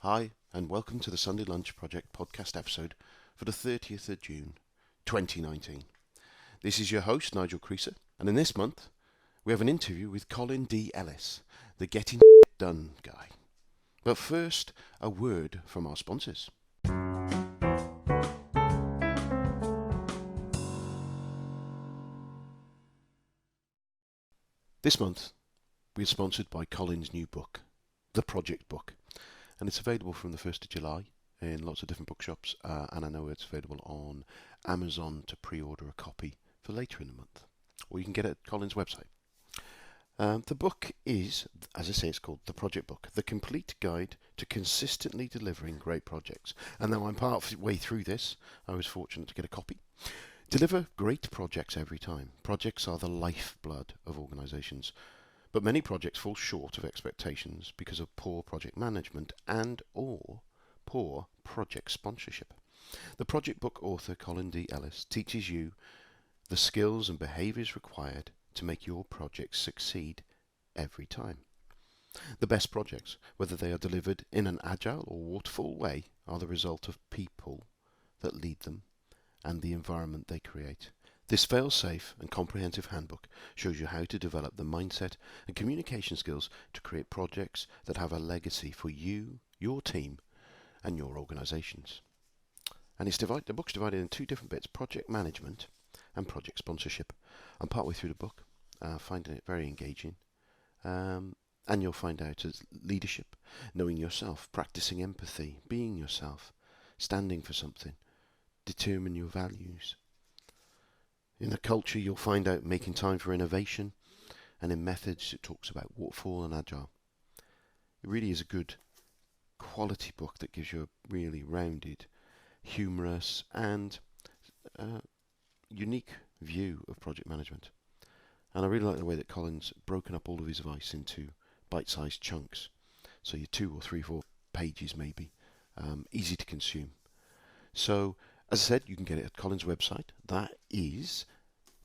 Hi, and welcome to the Sunday Lunch Project podcast episode for the 30th of June 2019. This is your host, Nigel Creaser, and in this month, we have an interview with Colin D Ellis, the Getting Done guy. But first, a word from our sponsors. This month, we are sponsored by Colin's new book, The Project Book, and it's available from the 1st of July in lots of different bookshops, and I know it's available on Amazon to pre-order a copy for later in the month, or you can get it at Colin's website. The book is, as I say, it's called The Project Book, the complete guide to consistently delivering great projects. And now I'm part way through this, I was fortunate to get a copy. Deliver great projects every time. Projects are the lifeblood of organisations, but many projects fall short of expectations because of poor project management and or poor project sponsorship. The Project Book author Colin D Ellis teaches you the skills and behaviours required to make your projects succeed every time. The best projects, whether they are delivered in an agile or waterfall way, are the result of people that lead them and the environment they create. This fail-safe and comprehensive handbook shows you how to develop the mindset and communication skills to create projects that have a legacy for you, your team, and your organisations. And the book's divided in two different bits: project management and project sponsorship. I'm partway through the book, finding it very engaging. And you'll find out as leadership, knowing yourself, practicing empathy, being yourself, standing for something, determine your values. In the culture, you'll find out making time for innovation, and in methods, it talks about waterfall and agile. It really is a good quality book that gives you a really rounded, humorous, and unique view of project management. And I really like the way that Colin's broken up all of his advice into bite-sized chunks. So your 2 or 3, 4 pages maybe, easy to consume. So, as I said, you can get it at Colin's website. That is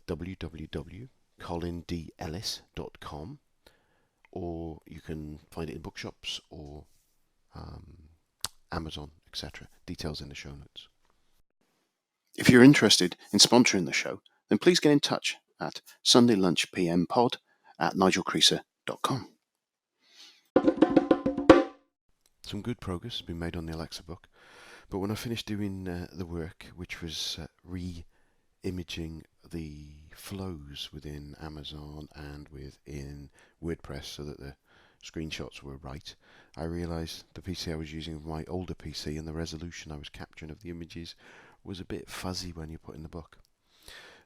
www.colindellis.com, or you can find it in bookshops or Amazon, etc. Details in the show notes. If you're interested in sponsoring the show, then please get in touch at sundaylunchpmpod@nigelcreaser.com. Some good progress has been made on the Alexa book, but when I finished doing the work, which was re-imaging the flows within Amazon and within WordPress so that the screenshots were right, I realised the PC I was using was my older PC, and the resolution I was capturing of the images was a bit fuzzy when you put in the book.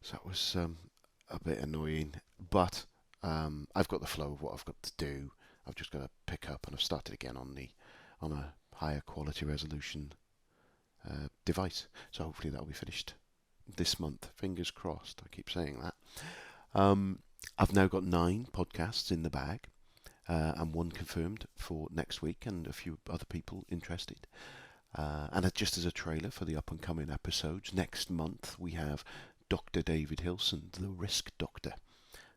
So that was a bit annoying, but I've got the flow of what I've got to do. I've just got to pick up, and I've started again on a higher quality resolution device. So hopefully that'll be finished this month. Fingers crossed. I keep saying that. I've now got 9 podcasts in the bag, and 1 confirmed for next week, and a few other people interested. And just as a trailer for the up and coming episodes, next month we have Dr. David Hilson, the Risk Doctor.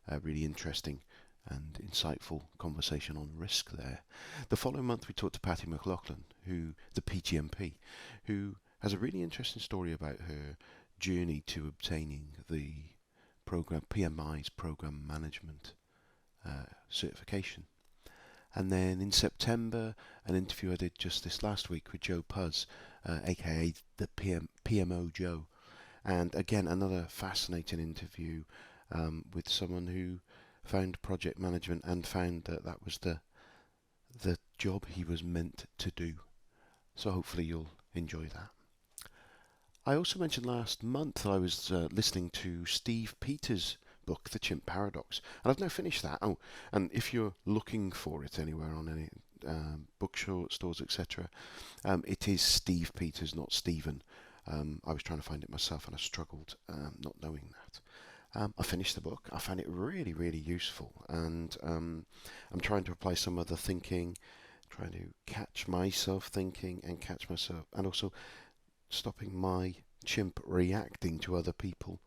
A really interesting and insightful conversation on risk there. The following month we talked to Patty McLaughlin, the PGMP, who has a really interesting story about her journey to obtaining the PMI's program management certification. And then in September, an interview I did just this last week with Joe Puzz, aka the PMO Joe. And again, another fascinating interview with someone who found project management and found that was the job he was meant to do. So hopefully you'll enjoy that. I also mentioned last month that I was listening to Steve Peters' book, The Chimp Paradox, and I've now finished that. Oh, and if you're looking for it anywhere on any bookstores, etc., it is Steve Peters, not Stephen. I was trying to find it myself, and I struggled not knowing that. I finished the book. I found it really, really useful, and I'm trying to apply some of the thinking, trying to catch myself thinking and catch myself, and also stopping my chimp reacting to other people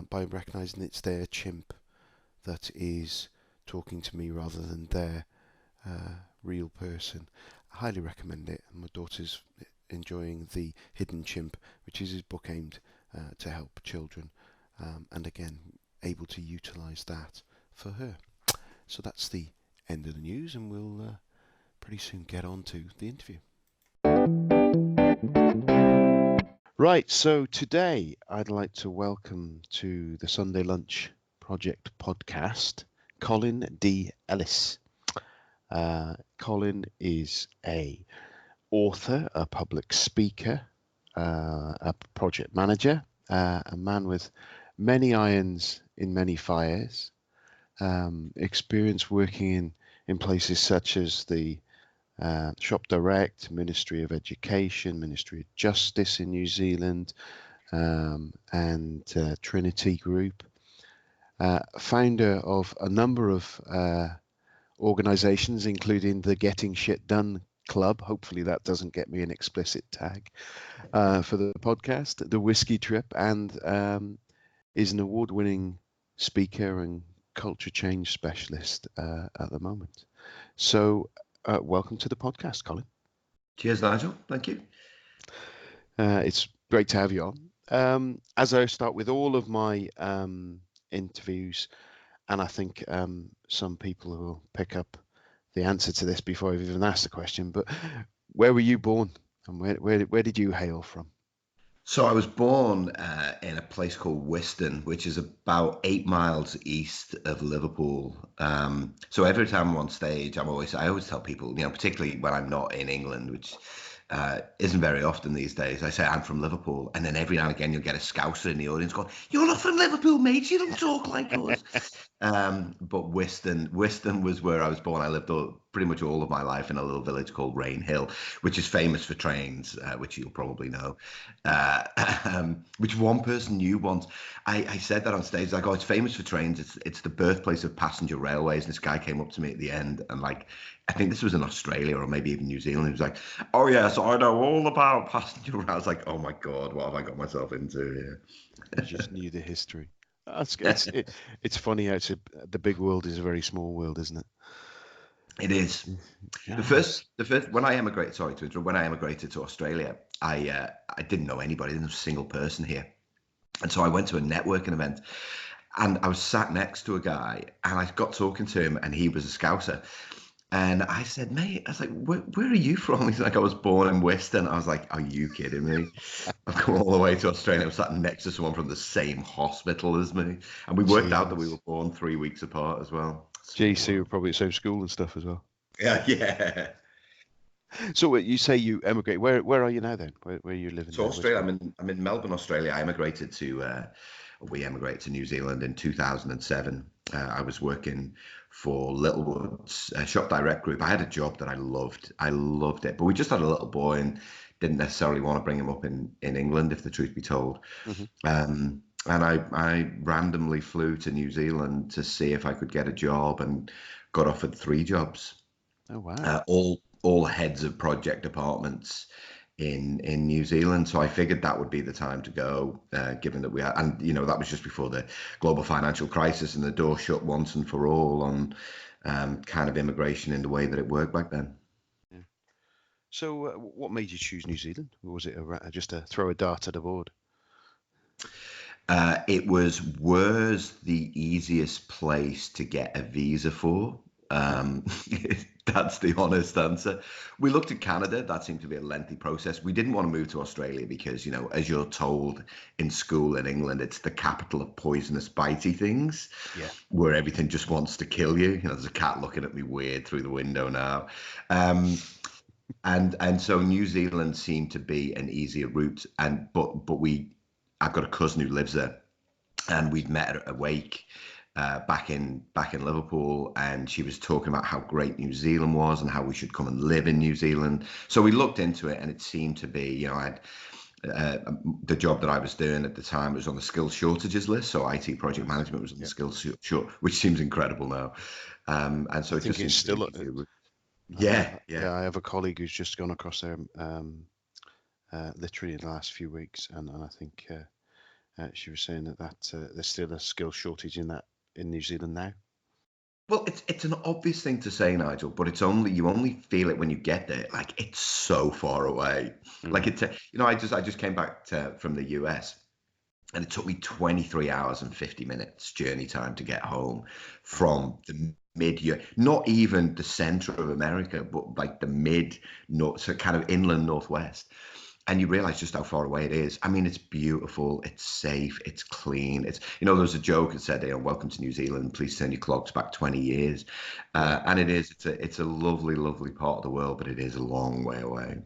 by recognising it's their chimp that is talking to me rather than their real person. I highly recommend it. And my daughter's enjoying The Hidden Chimp, which is his book aimed to help children, and again, able to utilise that for her. So that's the end of the news, and we'll pretty soon get on to the interview. Right, so today I'd like to welcome to the Sunday Lunch Project podcast Colin D Ellis. Colin is a author, a public speaker, a project manager, a man with many irons in many fires, experience working in places such as the Shop Direct, Ministry of Education, Ministry of Justice in New Zealand, and Trinity Group. Founder of a number of organizations, including the Getting Shit Done Club. Hopefully that doesn't get me an explicit tag for the podcast. The Whiskey Trip, and is an award-winning speaker and culture change specialist at the moment. So welcome to the podcast, Colin. Cheers, Nigel. Thank you. It's great to have you on. As I start with all of my interviews, and I think some people will pick up the answer to this before I've even asked the question, but where were you born, and where did you hail from? So I was born in a place called Whiston, which is about 8 miles east of Liverpool. So every time I'm on stage, I always tell people, particularly when I'm not in England, which isn't very often these days, I say I'm from Liverpool, and then every now and again you'll get a Scouser in the audience going, "You're not from Liverpool, mate. You don't talk like us." But Whiston was where I was born. I lived pretty much all of my life in a little village called Rainhill, which is famous for trains, which you'll probably know. Which one person knew once. I said that on stage, like, "Oh, it's famous for trains. It's the birthplace of passenger railways." And this guy came up to me at the end, and like, I think this was in Australia or maybe even New Zealand. He was like, "Oh yes, I know all about passenger rail." I was like, "Oh my God, what have I got myself into here?" You just knew the history. It's funny how the big world is a very small world, isn't it? It is. Yeah. The first when I emigrated, sorry to interrupt, when I emigrated to Australia, I didn't know anybody, didn't know a single person here. And so I went to a networking event, and I was sat next to a guy, and I got talking to him, and he was a Scouser. And I said, "Mate," I was like, where are you from?" He's like, "I was born in Whiston." I was like, "Are you kidding me?" I've come all the way to Australia. I was sat next to someone from the same hospital as me. And we worked out that we were born 3 weeks apart as well. Gee, so you were probably at the same school and stuff as well. Yeah. So you say you emigrate. Where are you now then? Where are you living? So Australia, I'm in Melbourne, Australia. We emigrated to New Zealand in 2007. I was working for Littlewoods Shop Direct Group. I had a job that I loved. I loved it, but we just had a little boy and didn't necessarily want to bring him up in England, if the truth be told. Mm-hmm. And I randomly flew to New Zealand to see if I could get a job, and got offered 3 jobs. Oh wow! All heads of project departments in New Zealand. So I figured that would be the time to go, given that we had, and that was just before the global financial crisis, and the door shut once and for all on kind of immigration in the way that it worked back then. Yeah. So what made you choose New Zealand? Or was it just a throw a dart at a board? It was the easiest place to get a visa for. That's the honest answer. We looked at Canada. That seemed to be a lengthy process. We didn't want to move to Australia because, as you're told in school in England, it's the capital of poisonous bitey things, where everything just wants to kill you. There's a cat looking at me weird through the window now. And so New Zealand seemed to be an easier route. But I've got a cousin who lives there, and we'd met at a wake back in Liverpool, and she was talking about how great New Zealand was and how we should come and live in New Zealand. So we looked into it, and it seemed to be, I had the job that I was doing at the time was on the skills shortages list. So IT project management was on the skills short, which seems incredible now. And so it just seems still. Yeah. I have a colleague who's just gone across there literally in the last few weeks, and I think she was saying that there's still a skill shortage in New Zealand now. Well, it's an obvious thing to say, Nigel, but it's only you only feel it when you get there. Like it's so far away. Like Mm. it's I just came back from the US, and it took me 23 hours and 50 minutes journey time to get home Wow. from the mid, not even the center of America, but like the mid north, so kind of inland northwest. And you realize just how far away it is. I mean, it's beautiful, it's safe, it's clean. There was a joke that said, welcome to New Zealand, please turn your clocks back 20 years. Yeah. And it is, it's a lovely, lovely part of the world, but it is a long way away.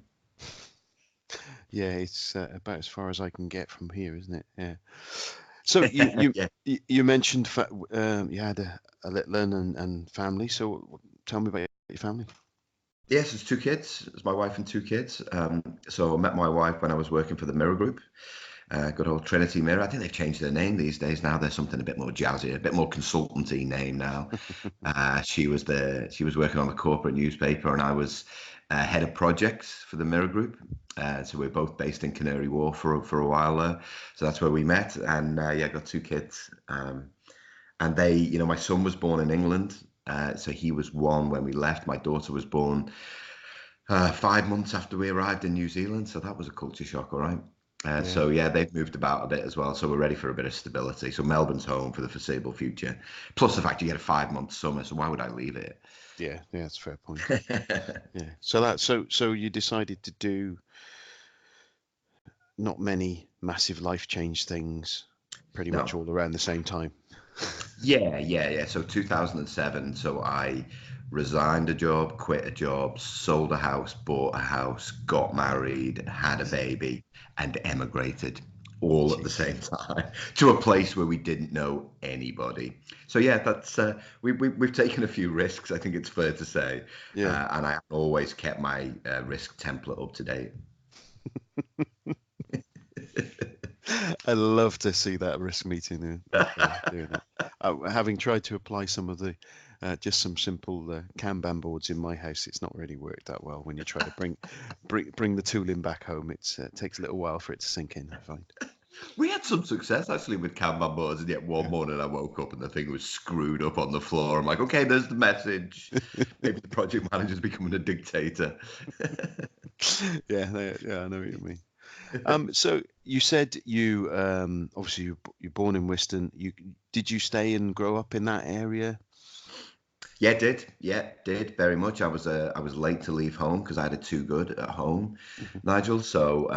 Yeah, it's about as far as I can get from here, isn't it? Yeah. So you Yeah. you mentioned you had a little one and family. So tell me about your family. Yes, it's two kids. It's my wife and two kids. So I met my wife when I was working for the Mirror Group, good old Trinity Mirror. I think they've changed their name these days. Now they're something a bit more jazzy, a bit more consultancy name now. She was working on the corporate newspaper, and I was head of projects for the Mirror Group. So we're both based in Canary Wharf for a while there. So that's where we met, and yeah, got two kids. And my son was born in England, so he was one when we left. My daughter was born 5 months after we arrived in New Zealand, so that was a culture shock, all right. Yeah. So yeah, they've moved about a bit as well, so we're ready for a bit of stability. So Melbourne's home for the foreseeable future. Plus the fact you get a 5 month summer, so why would I leave it? Yeah, yeah, that's a fair point. Yeah. So you decided to do not many massive life change things pretty much No. all around the same time. Yeah, yeah, yeah. So 2007. So I resigned a job, quit a job, sold a house, bought a house, got married, had a baby, and emigrated all at the Jeez. same time to a place where we didn't know anybody. So yeah, that's we've taken a few risks. I think it's fair to say, Yeah. and I always kept my risk template up to date. I love to see that risk meeting doing that. Having tried to apply some of the just some simple Kanban boards in my house, it's not really worked that well. When you try to bring the tooling back home, it takes a little while for it to sink in, I find. We had some success actually with Kanban boards, and yet one Yeah. morning I woke up and the thing was screwed up on the floor. I'm like, okay, there's the message. Maybe the project manager's becoming a dictator. Yeah, yeah, I know what you mean. So you said you obviously you're born in Whiston. Did you stay and grow up in that area? Yeah, did. Yeah, did very much. I was late to leave home because I had it too good at home, Mhm. Nigel. So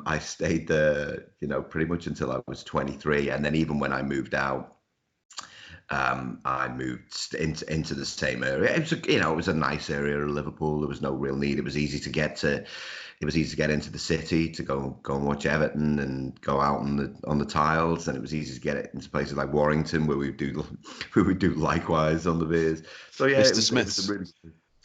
I stayed there, pretty much until I was 23, and then even when I moved out, I moved into the same area. It was a nice area of Liverpool. There was no real need. It was easy to get to. It was easy to get into the city to go and watch Everton and go out on the tiles, and it was easy to get it into places like Warrington where we do where we do likewise on the beers. So yeah, it Mr. was a Smith's. really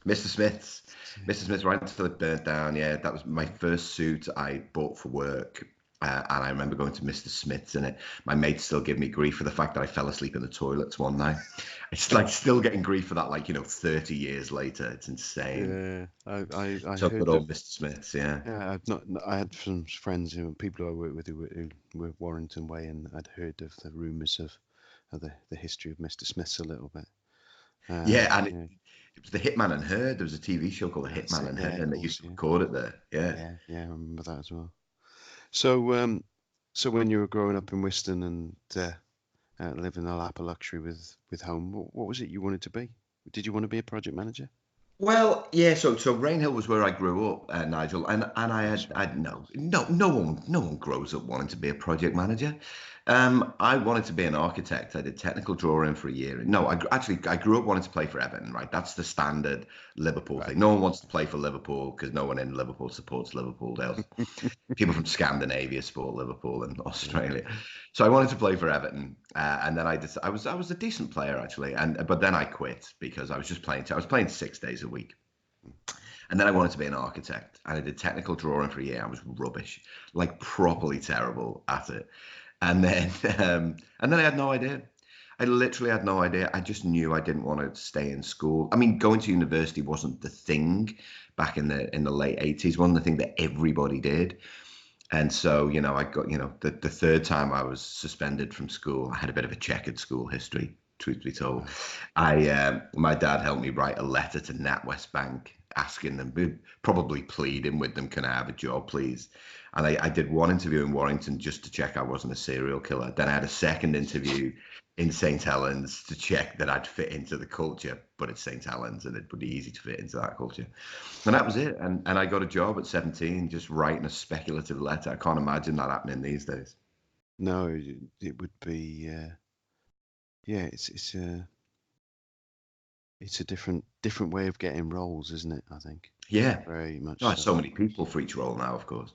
Mr. Smith's. Mr. Smith's right until it burnt down. Yeah, that was my first suit I bought for work. And I remember going to Mr. Smith's in it. My mates still give me grief for the fact that I fell asleep in the toilets one night. It's like still getting grief for that, 30 years later. It's insane. Yeah, I So good heard that. old Mr. Smith's, yeah. Yeah, I had some friends people who I work with who were Warrington way, and I'd heard of the rumours of the history of Mr. Smith's a little bit. Yeah, and it, Yeah, it was the Hitman and Her. There was a TV show called The that's Hitman it. and Her, Yeah, of and they course. used to Yeah, record it there. Yeah. yeah, yeah. I remember that as well. So, so when you were growing up in Whiston and living a lap of luxury with home, what was it you wanted to be? Did you want to be a project manager? Well, yeah. So Rainhill was where I grew up, Nigel, and I That's had right. I no one grows up wanting to be a project manager. I wanted to be an architect. I did technical drawing for a year. No, I grew up wanting to play for Everton. Right, that's the standard Liverpool Right. thing. No one wants to play for Liverpool because no one in Liverpool supports Liverpool. People from Scandinavia support Liverpool and Yeah. Australia. So I wanted to play for Everton, and then I was a decent player actually, but then I quit because I was just playing. I was playing 6 days a week, and then I wanted to be an architect, and I did technical drawing for a year. I was rubbish, like properly terrible at it, and then I had no idea. I literally had no idea. I just knew I didn't want to stay in school. I mean, going to university wasn't the thing back in the late 80s. Wasn't the thing that everybody did. And so, I got, the third time I was suspended from school, I had a bit of a checkered school history. truth be told. Right. My dad helped me write a letter to NatWest Bank asking them, probably pleading with them, can I have a job, please? And I did one interview in Warrington just to check I wasn't a serial killer. Then I had a second interview in St. Helens to check that I'd fit into the culture, but it's St. Helens and it would be easy to fit into that culture. And that was it. And I got a job at 17, just writing a speculative letter. I can't imagine that happening these days. No, it would be. Yeah, it's a different way of getting roles, isn't it? I think Yeah. very much Oh, so. so many people for each role now, of course.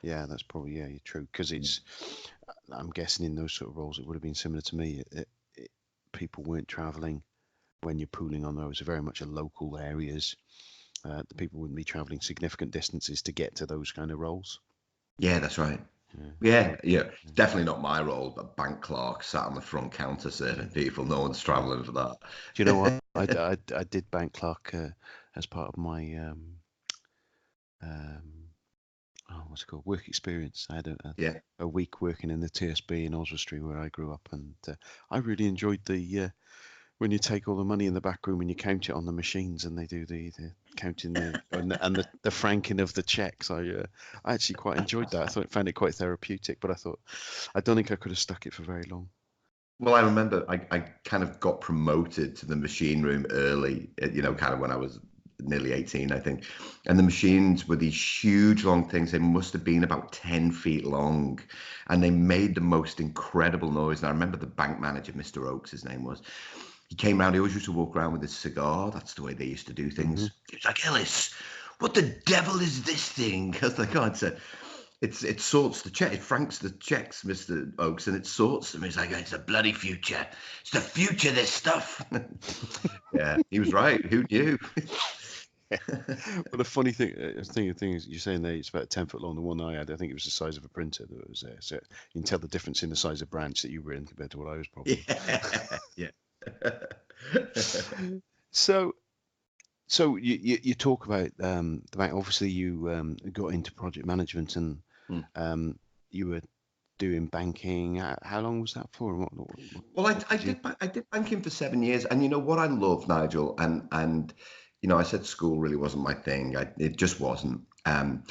Yeah, that's probably you're true because I'm guessing in those sort of roles it would have been similar to me. People weren't traveling when you're pooling on those. Very much a local areas. The people wouldn't be traveling significant distances to get to those kind of roles. Yeah, that's right. Yeah. Yeah, yeah. Definitely not my role, but bank clerk sat on the front counter serving people. No one's traveling for that. Do you know what? I did bank clerk as part of my um, what's it called, work experience. I had Yeah. a week working in the TSB in Oswestry where I grew up, and I really enjoyed the when you take all the money in the back room and you count it on the machines and they do the counting the franking of the checks. I actually quite enjoyed that. Found it quite therapeutic, but I don't think I could have stuck it for very long. Well, I remember I kind of got promoted to the machine room early, kind of when I was nearly 18, I think. And the machines were these huge, long things. They must have been about 10 feet long. And they made the most incredible noise. And I remember the bank manager, Mr. Oakes, his name was. He came around, he always used to walk around with his cigar. That's the way they used to do things. He was like, Ellis, what the devil is this thing? I was like, oh, it sorts the check. It franks the checks, Mr. Oakes, and it sorts them. He's like, it's the bloody future. It's the future, this stuff. Yeah, he was right. Who knew? Well, the funny thing is, you're saying there it's about 10 foot long. The one I had, I think it was the size of a printer that was there. So you can tell the difference in the size of branch that you were in compared to what I was probably. Yeah. So, you talk about the bank. Obviously, you got into project management and Hmm. you were doing banking. How long was that for? And Well, what I did you? did I did banking for 7 years, and you know what I love, Nigel, and I said school really wasn't my thing. It just wasn't. And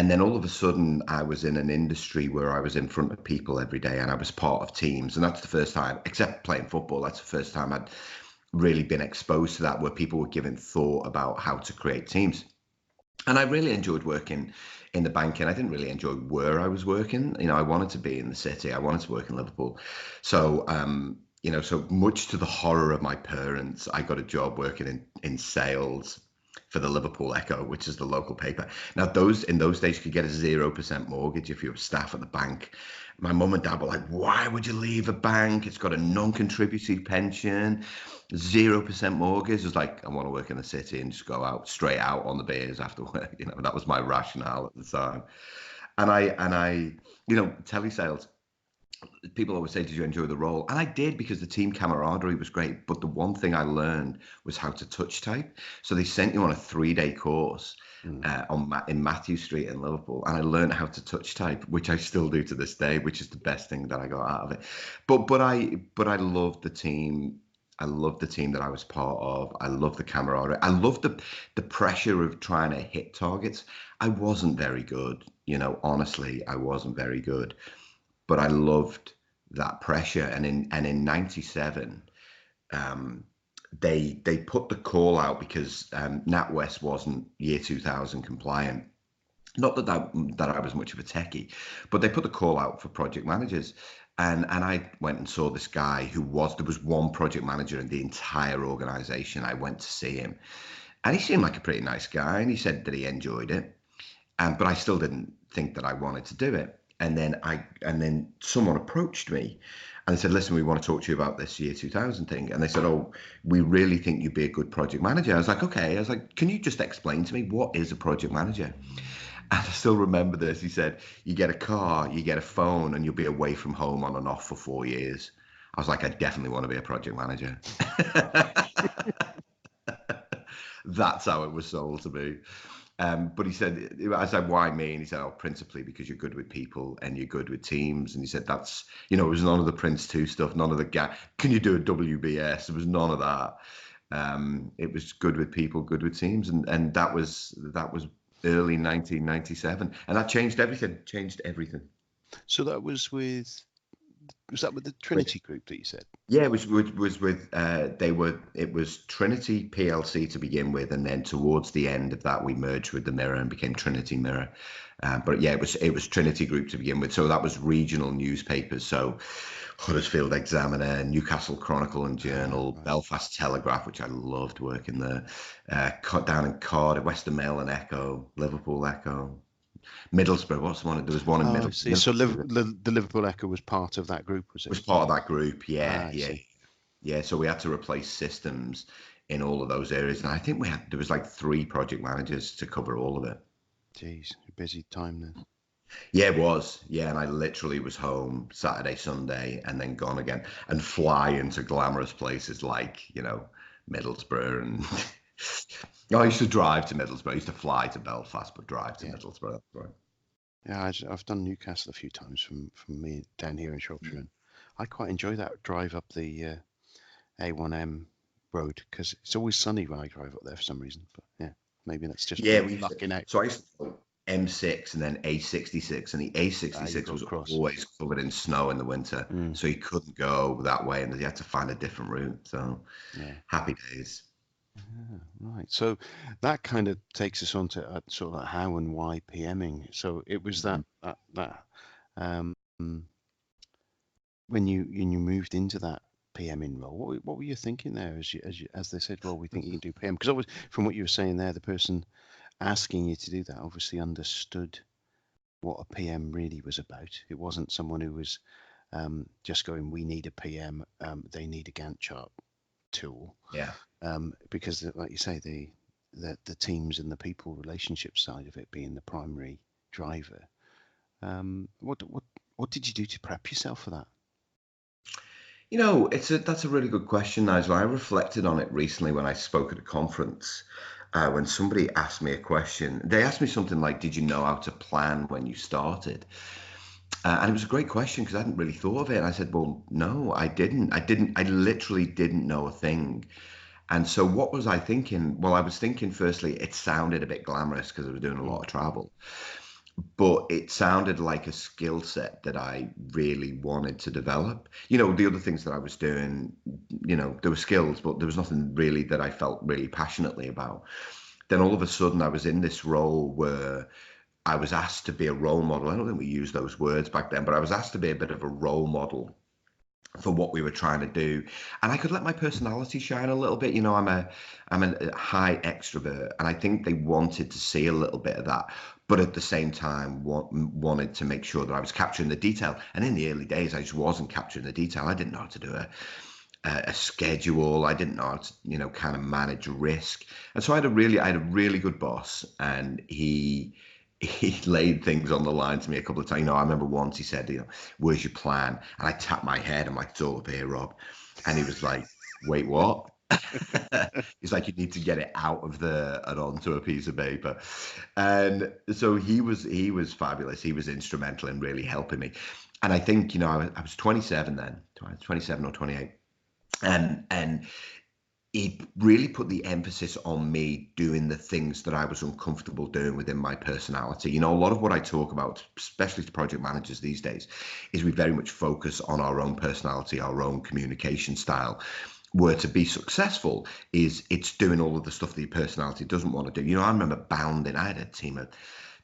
then all of a sudden, I was in an industry where I was in front of people every day, and I was part of teams, and that's the first time, except playing football, that's the first time I'd really been exposed to that, where people were giving thought about how to create teams. And I really enjoyed working in the banking. I didn't really enjoy where I was working. I wanted to be in the city. I wanted to work in Liverpool. So, so much to the horror of my parents, I got a job working in sales for the Liverpool Echo, which is the local paper. Now, in those days, you could get a 0% mortgage if you were staff at the bank. My mum and dad were like, why would you leave a bank? It's got a non-contributory pension, 0% mortgage. It's like, I want to work in the city and just go out straight out on the beers after work. That was my rationale at the time. And I, telesales, people always say, did you enjoy the role? And I did, because the team camaraderie was great. But the one thing I learned was how to touch type. So they sent you on a 3-day course in Matthew Street in Liverpool, and I learned how to touch type, which I still do to this day, which is the best thing that I got out of it. But I loved the team. I loved the team that I was part of. I loved the camaraderie. I loved the pressure of trying to hit targets. I wasn't very good, honestly, I wasn't very good, but I loved that pressure. And in '97, they put the call out because NatWest wasn't year 2000 compliant. Not that I was much of a techie, but they put the call out for project managers. And I went and saw this guy there was one project manager in the entire organization. I went to see him, and he seemed like a pretty nice guy, and he said that he enjoyed it. But I still didn't think that I wanted to do it. And then someone approached me and they said, listen, we want to talk to you about this year 2000 thing. And they said, oh, we really think you'd be a good project manager. I was like, okay. I was like, can you just explain to me, what is a project manager? And I still remember this. He said, you get a car, you get a phone, and you'll be away from home on and off for 4 years. I was like, I definitely want to be a project manager. That's how it was sold to me. But he said, I said, why me? And he said, oh, principally because you're good with people and you're good with teams. And he said, that's, it was none of the Prince 2 stuff, none of the can you do a WBS? There was none of that. It was good with people, good with teams. And that was early 1997. And that changed everything. So that was that with the Trinity group that you said? Yeah, it was with it was Trinity PLC to begin with, and then towards the end of that we merged with the Mirror and became Trinity Mirror. But yeah, it was Trinity Group to begin with. So that was regional newspapers. So Huddersfield Examiner, Newcastle Chronicle and Journal, Right. Belfast Telegraph, which I loved working there. Down in Cardiff, Western Mail and Echo, Liverpool Echo, Middlesbrough. What's the one? There was one in Oh, see. So Middlesbrough. the Liverpool Echo was part of that group, was it? Was part of that group. Yeah, I yeah. see. Yeah, so we had to replace systems in all of those areas, and I think there was like 3 project managers to cover all of it. Jeez, busy time then. Yeah, it was. Yeah, and I literally was home Saturday, Sunday, and then gone again, and fly into glamorous places like Middlesbrough and. I used to drive to Middlesbrough. I used to fly to Belfast, but drive to Middlesbrough. That's right. Yeah, I've done Newcastle a few times from me down here in Shropshire, and I quite enjoy that drive up the A1M road because it's always sunny when I drive up there for some reason. But yeah, maybe that's just Yeah, me lucking out. so I used to go M6 and then A66, and the You A66 got was across. always covered in snow in the winter, so you couldn't go that way, and you had to find a different route. So Yeah. happy days. Right. So that kind of takes us on to sort of like how and why PMing. So it was that um, when you moved into that PMing role, what were you thinking there as they said, well, we think you can do PM? Because always from what you were saying there, the person asking you to do that obviously understood what a PM really was about. It wasn't someone who was just going, we need a PM, they need a Gantt chart tool. Yeah. Because like you say, the teams and the people relationship side of it being the primary driver. What did you do to prep yourself for that? That's a really good question, Nigel. I reflected on it recently when I spoke at a conference. When somebody asked me a question, they asked me something like, "Did you know how to plan when you started?" And it was a great question because I hadn't really thought of it. And I said, "Well, no, I didn't. I literally didn't know a thing." And so, what was I thinking? Well, I was thinking, firstly, it sounded a bit glamorous because I was doing a lot of travel, but it sounded like a skill set that I really wanted to develop. The other things that I was doing, there were skills, but there was nothing really that I felt really passionately about. Then all of a sudden I was in this role where I was asked to be a role model. I don't think we used those words back then, but I was asked to be a bit of a role model for what we were trying to do, and I could let my personality shine a little bit. I'm a high extrovert, and I think they wanted to see a little bit of that, but at the same time wanted to make sure that I was capturing the detail. And in the early days, I just wasn't capturing the detail. I didn't know how to do a schedule. I didn't know how to kind of manage risk. And so I had a really good boss, and he laid things on the line to me a couple of times. I remember once he said, "Where's your plan?" And I tapped my head. I'm like, "It's all up here, Rob." And he was like, "Wait, what?" He's like, "You need to get it out of there and onto a piece of paper." And so he was fabulous. He was instrumental in really helping me. And I think, I was 27 then, 27 or 28. And it really put the emphasis on me doing the things that I was uncomfortable doing within my personality. A lot of what I talk about, especially to project managers these days, is we very much focus on our own personality, our own communication style. Where to be successful it's doing all of the stuff that your personality doesn't want to do. I remember bounding. I had a team of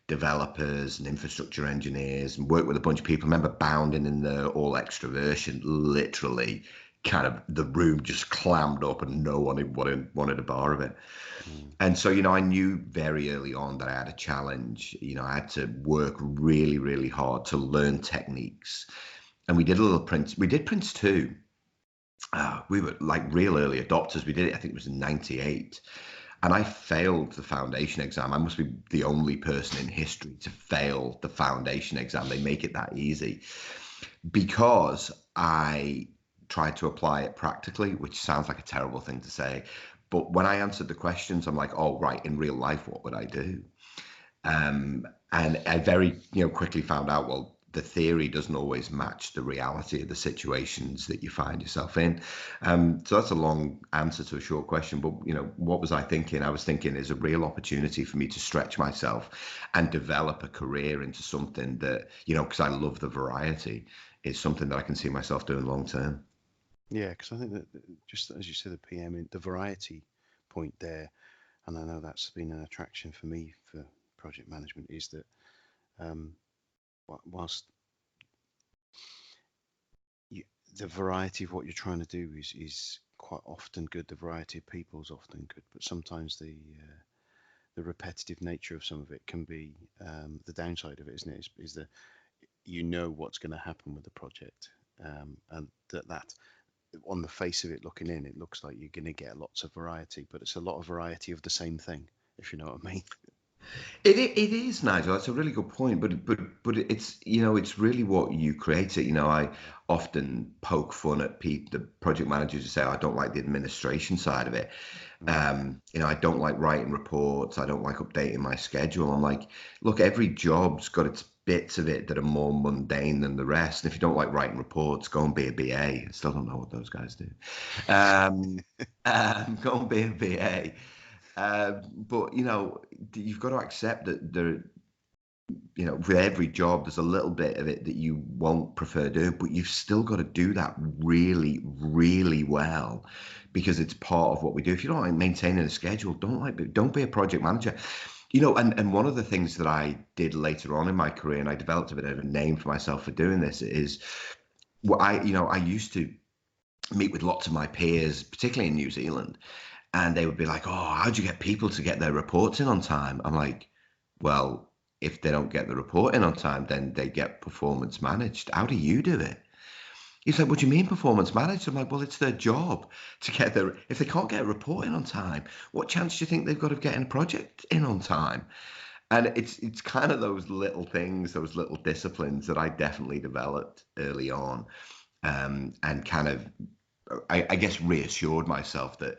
developers and infrastructure engineers and worked with a bunch of people. I remember bounding in the all extroversion, literally kind of the room just clammed up and no one wanted a bar of it. And so, I knew very early on that I had a challenge. I had to work really, really hard to learn techniques. And we did Prince 2. We were like real early adopters. We did it, I think it was in 98. And I failed the foundation exam. I must be the only person in history to fail the foundation exam. They make it that easy because I tried to apply it practically, which sounds like a terrible thing to say, But when I answered the questions, I'm like, oh, right, in real life, what would I do? And I very, quickly found out, well, the theory doesn't always match the reality of the situations that you find yourself in. So that's a long answer to a short question. But, what was I thinking? I was thinking there's a real opportunity for me to stretch myself and develop a career into something that, because I love the variety, is something that I can see myself doing long term. Yeah, because I think that just as you said, the PM, the variety point there, and I know that's been an attraction for me for project management, is that um, whilst you, the variety of what you're trying to do is quite often good, the variety of people is often good, but sometimes the repetitive nature of some of it can be the downside of it, isn't it? Is that what's going to happen with the project, and that on the face of it looking in, it looks like you're going to get lots of variety, but it's a lot of variety of the same thing, if you know what I mean. It is, Nigel. That's a really good point. But it's it's really what you create it. I Yeah. often poke fun at the project managers who say, I don't like the administration side of it. Mm. I don't like writing reports. I don't like updating my schedule. I'm like, look, every job's got its bits of it that are more mundane than the rest. And if you don't like writing reports, go and be a BA. I still don't know what those guys do. Um, go and be a BA. But you've got to accept that with every job, there's a little bit of it that you won't prefer doing, but you've still got to do that really, really well because it's part of what we do. If you don't like maintaining a schedule, don't be a project manager. And one of the things that I did later on in my career, and I developed a bit of a name for myself for doing this, is what I used to meet with lots of my peers, particularly in New Zealand, and they would be like, "Oh, how do you get people to get their reports in on time?" I'm like, "Well, if they don't get the report in on time, then they get performance managed. How do you do it?" He's like, "What do you mean performance managed?" I'm like, "Well, it's their job to get their. If they can't get a report in on time, what chance do you think they've got of getting a project in on time?" And it's kind of those little things, those little disciplines that I definitely developed early on, and kind of I guess reassured myself that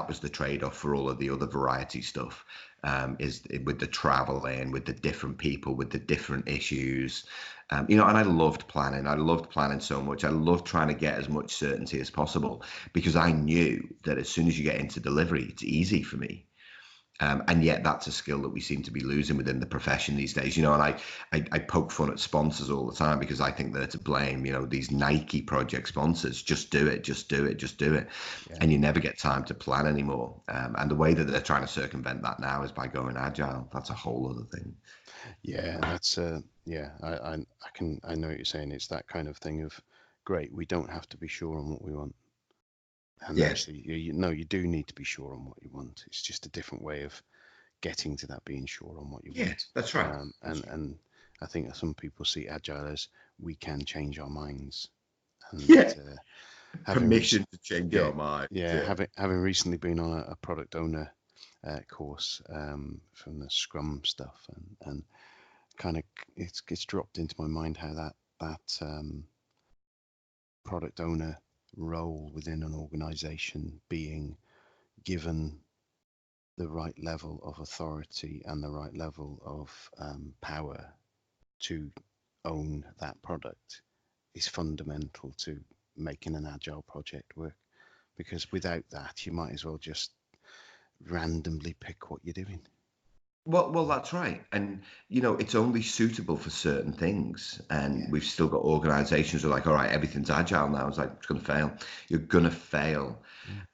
was the trade-off for all of the other variety stuff, with the traveling, with the different people, with the different issues, and I loved planning. I loved planning so much. I loved trying to get as much certainty as possible because I knew that as soon as you get into delivery, it's easy for me. And yet that's a skill that we seem to be losing within the profession these days, and I poke fun at sponsors all the time because I think they're to blame, these Nike project sponsors, just do it, just do it, just do it. Yeah. And you never get time to plan anymore. And the way that they're trying to circumvent that now is by going agile. That's a whole other thing. Yeah, that's yeah, I know what you're saying. It's that kind of thing of great, we don't have to be sure on what we want. And Yeah, actually, no, you do need to be sure on what you want. It's just a different way of getting to that being sure on what you yeah, want. that's right. And I think some people see agile as we can change our minds. And Yeah, having permission to change yeah, your mind. yeah, Yeah. having recently been on a product owner course from the Scrum stuff, and kind of it's dropped into my mind how that product owner role within an organization being given the right level of authority and the right level of power to own that product is fundamental to making an agile project work, because without that you might as well just randomly pick what you're doing. Well, that's right. And, it's only suitable for certain things. And Yeah. we've still got organizations who are like, all right, everything's agile now. It's like, it's going to fail. You're going to fail.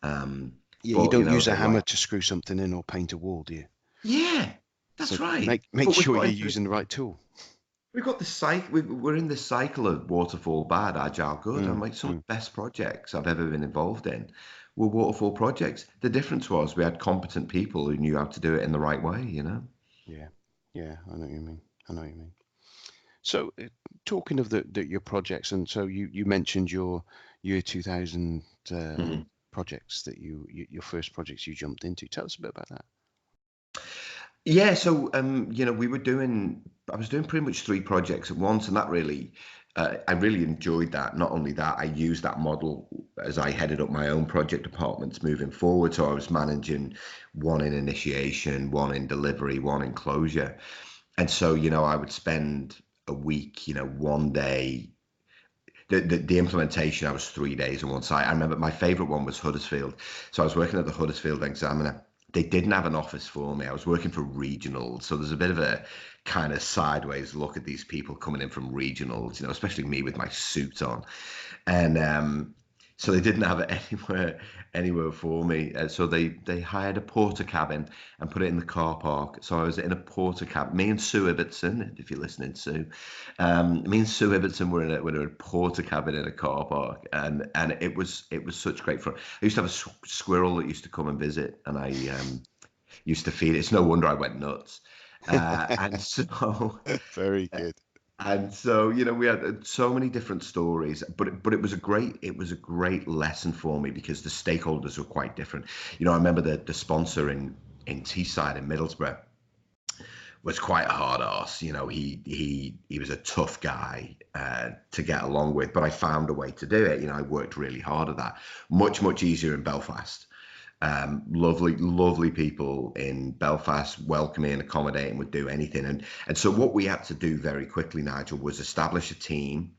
Mm. Um, Yeah, you but, don't use a the right, hammer to screw something in or paint a wall, do you? yeah, So that's right. make But we've sure got you're into using the right tool. we've got this cycle. We're in this cycle of waterfall bad, agile good. And Mm, like some of mm. the best projects I've ever been involved in were waterfall projects. The difference was we had competent people who knew how to do it in the right way. Yeah, yeah, I know what you mean. I know what you mean. So, talking of your projects, and so you mentioned your year 2000 projects that your first projects you jumped into. Tell us a bit about that. Yeah, so I was doing pretty much three projects at once, and that really I really enjoyed that. Not only that, I used that model as I headed up my own project departments moving forward. So I was managing one in initiation, one in delivery, one in closure. And so, I would spend a week, one day. The implementation, I was 3 days on one site. I remember my favorite one was Huddersfield. So I was working at the Huddersfield Examiner. They didn't have an office for me. I was working for regionals. So there's a bit of a kind of sideways look at these people coming in from regionals, especially me with my suit on. And so they didn't have it anywhere for me. So they hired a porter cabin and put it in the car park. So I was in a porter cabin. Me and Sue Ibbotson, if you're listening, Sue, me and Sue Ibbotson were in a porter cabin in a car park, and it was such great fun. I used to have a squirrel that used to come and visit, and I used to feed it. It's no wonder I went nuts. And so Very good. and so, we had so many different stories, but it was a great lesson for me because the stakeholders were quite different. I remember the sponsor in Teesside in Middlesbrough was quite a hard ass. He was a tough guy to get along with, but I found a way to do it. I worked really hard at that. Much easier in Belfast. Lovely people in Belfast, welcoming, accommodating, would do anything. And so what we had to do very quickly, Nigel, was establish a team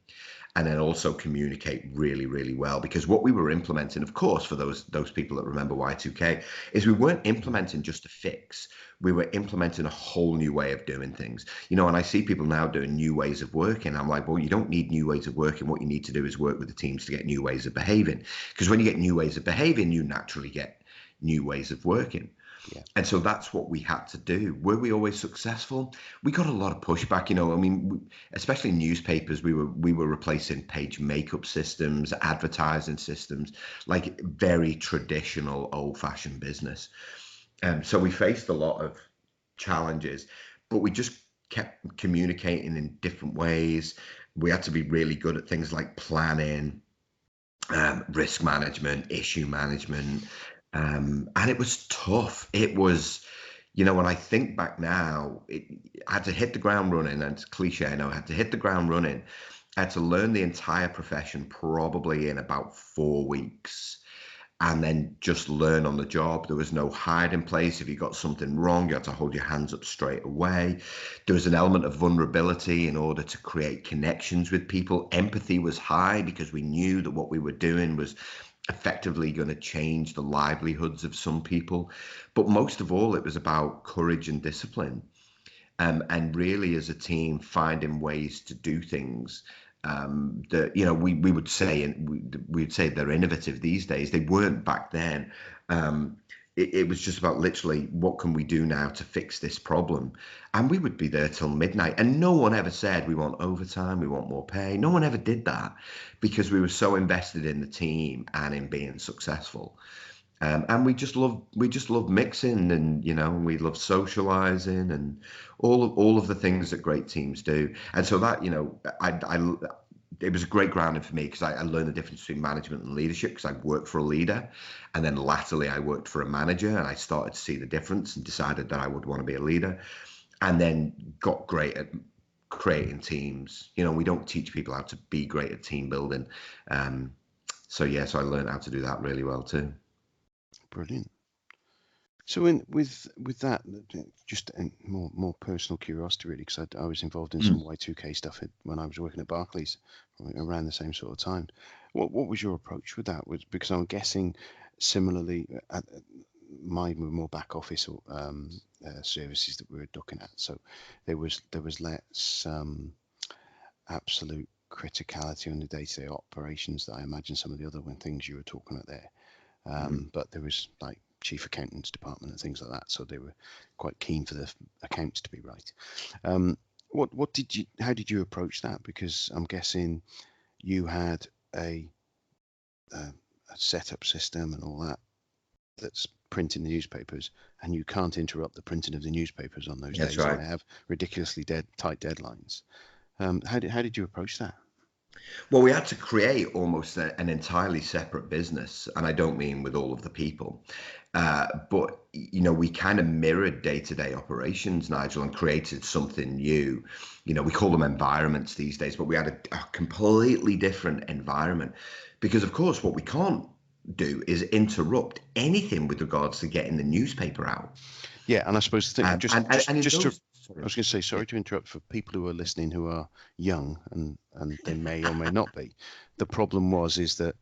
and then also communicate really, really well. Because what we were implementing, of course, for those people that remember Y2K, is we weren't implementing just a fix. We were implementing a whole new way of doing things. And I see people now doing new ways of working. I'm like, well, you don't need new ways of working. What you need to do is work with the teams to get new ways of behaving. Because when you get new ways of behaving, you naturally get new ways of working. Yeah. And so that's what we had to do. Were we always successful? We got a lot of pushback, especially newspapers. We were replacing page makeup systems, advertising systems, like very traditional old-fashioned business. So we faced a lot of challenges, but we just kept communicating in different ways. We had to be really good at things like planning, risk management, issue management. And it was tough. It was, when I think back now, I had to hit the ground running, and it's cliche, I know, I had to hit the ground running. I had to learn the entire profession probably in about 4 weeks, and then just learn on the job. There was no hiding place. If you got something wrong, you had to hold your hands up straight away. There was an element of vulnerability in order to create connections with people. Empathy was high because we knew that what we were doing was effectively going to change the livelihoods of some people. But most of all, it was about courage and discipline. And really, as a team, finding ways to do things that we would say, and we'd say they're innovative these days. They weren't back then. It was just about literally, what can we do now to fix this problem? And we would be there till midnight. And no one ever said, we want overtime, we want more pay. No one ever did that because we were so invested in the team and in being successful. And we just love mixing, and we love socializing and all of the things that great teams do. And so that it was a great grounding for me because I learned the difference between management and leadership because I worked for a leader, and then latterly I worked for a manager, and I started to see the difference and decided that I would want to be a leader, and then got great at creating teams. We don't teach people how to be great at team building. So I learned how to do that really well too. Brilliant. So with that, just more personal curiosity really, because I was involved in some Y2K stuff when I was working at Barclays around the same sort of time. What was your approach with that? Because I'm guessing similarly, mine were more back office services that we were looking at. So there was less absolute criticality on the day-to-day operations that I imagine some of the other things you were talking about there. But there was like chief accountants department and things like that, so they were quite keen for the accounts to be right. How did you approach that? Because I'm guessing you had a setup system and all that's printing the newspapers, and you can't interrupt the printing of the newspapers on those days. Right. They have ridiculously tight deadlines. How did you approach that? Well, we had to create almost an entirely separate business, and I don't mean with all of the people, but we kind of mirrored day-to-day operations, Nigel, and created something new. We call them environments these days, but we had a completely different environment because, of course, what we can't do is interrupt anything with regards to getting the newspaper out. Yeah, and I suppose the thing, And in just to, those, I sorry. was going to say, sorry to interrupt, for people who are listening who are young, and they may or may not be. The problem is that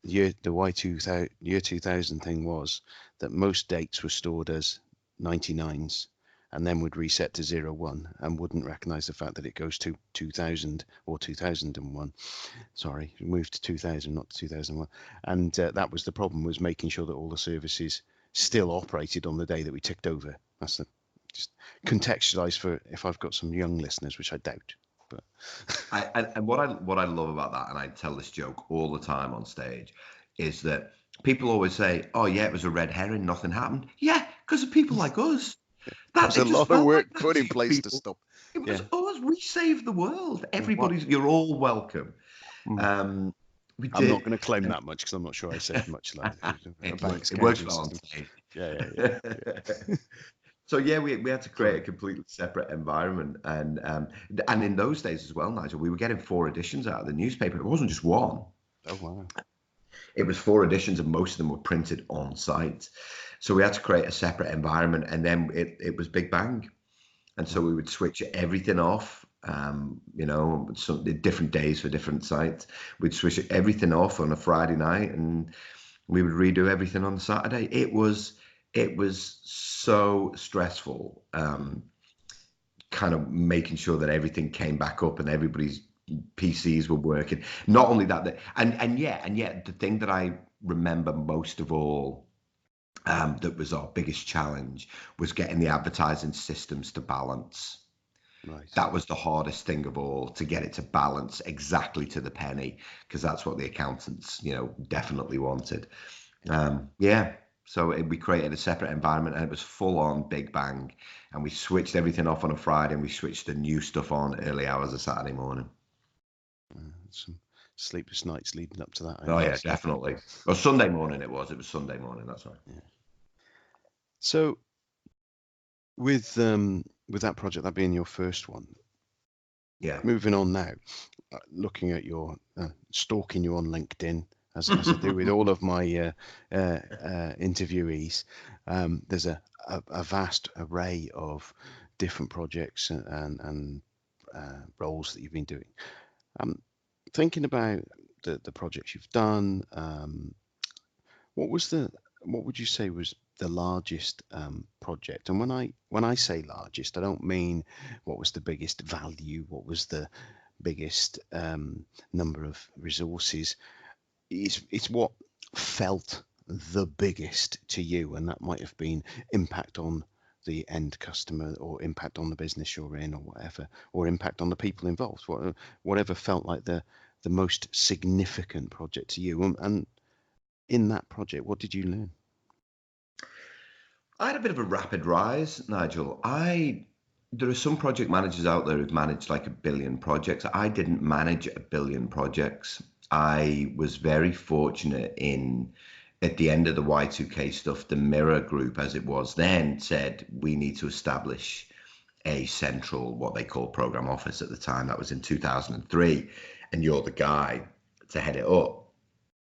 the Y2000 year 2000 thing was that most dates were stored as 99s and then would reset to 01 and wouldn't recognize the fact that it goes to 2000 or 2001. Sorry, moved to 2000, not to 2001. And that was the problem, was making sure that all the services still operated on the day that we ticked over. That's the, just contextualize for if I've got some young listeners, which I doubt. But And what I love about that, and I tell this joke all the time on stage, is that people always say, "Oh yeah, it was a red herring, nothing happened." Yeah, because of people like us. there That was a it just lot of felt like work that put to in you place to people. stop. It was Yeah. us. We saved the world. What? You're all welcome. Mm. Um, we I'm not did. going to claim that much because I'm not sure I saved much. Like it was a bank It works accounting well on system. stage. Yeah, yeah, yeah. So yeah, we had to create a Sorry. completely separate environment, and in those days as well, Nigel, we were getting 4 editions out of the newspaper. It wasn't just one. Oh wow. It was 4 editions, and most of them were printed on site. So we had to create a separate environment, and then it was big bang. And so Right. we would switch everything off. Some different days for different sites. We'd switch everything off on a Friday night, and we would redo everything on Saturday. It was so stressful. Kind of making sure that everything came back up and everybody's PCs were working. Not only that, and yet, the thing that I remember most of all, that was our biggest challenge, was getting the advertising systems to balance. Right. That was the hardest thing of all, to get it to balance exactly to the penny, because that's what the accountants, definitely wanted. Yeah. So we created a separate environment, and it was full on big bang. And we switched everything off on a Friday, and we switched the new stuff on early hours of Saturday morning. Some sleepless nights leading up to that, I Oh yeah, guess. definitely. Well, Sunday morning it was. It was Sunday morning. That's right. Yeah. So with that project, that being your first one, Yeah. moving on now, looking at your stalking you on LinkedIn, as I do with all of my interviewees, there's a vast array of different projects and roles that you've been doing. Um, Thinking about the projects you've done, what was what would you say was the largest project? And when I say largest, I don't mean what was the biggest value, what was the biggest number of resources. It's what felt the biggest to you, and that might have been impact on the end customer, or impact on the business you're in, or whatever, or impact on the people involved. Whatever felt like the most significant project to you, and in that project, what did you learn? I had a bit of a rapid rise, Nigel. There are some project managers out there who've managed like 1 billion projects. I didn't manage 1 billion projects. I was very fortunate in, at the end of the Y2K stuff, the Mirror Group, as it was then, said we need to establish a central, what they call program office at the time. That was in 2003, and you're the guy to head it up.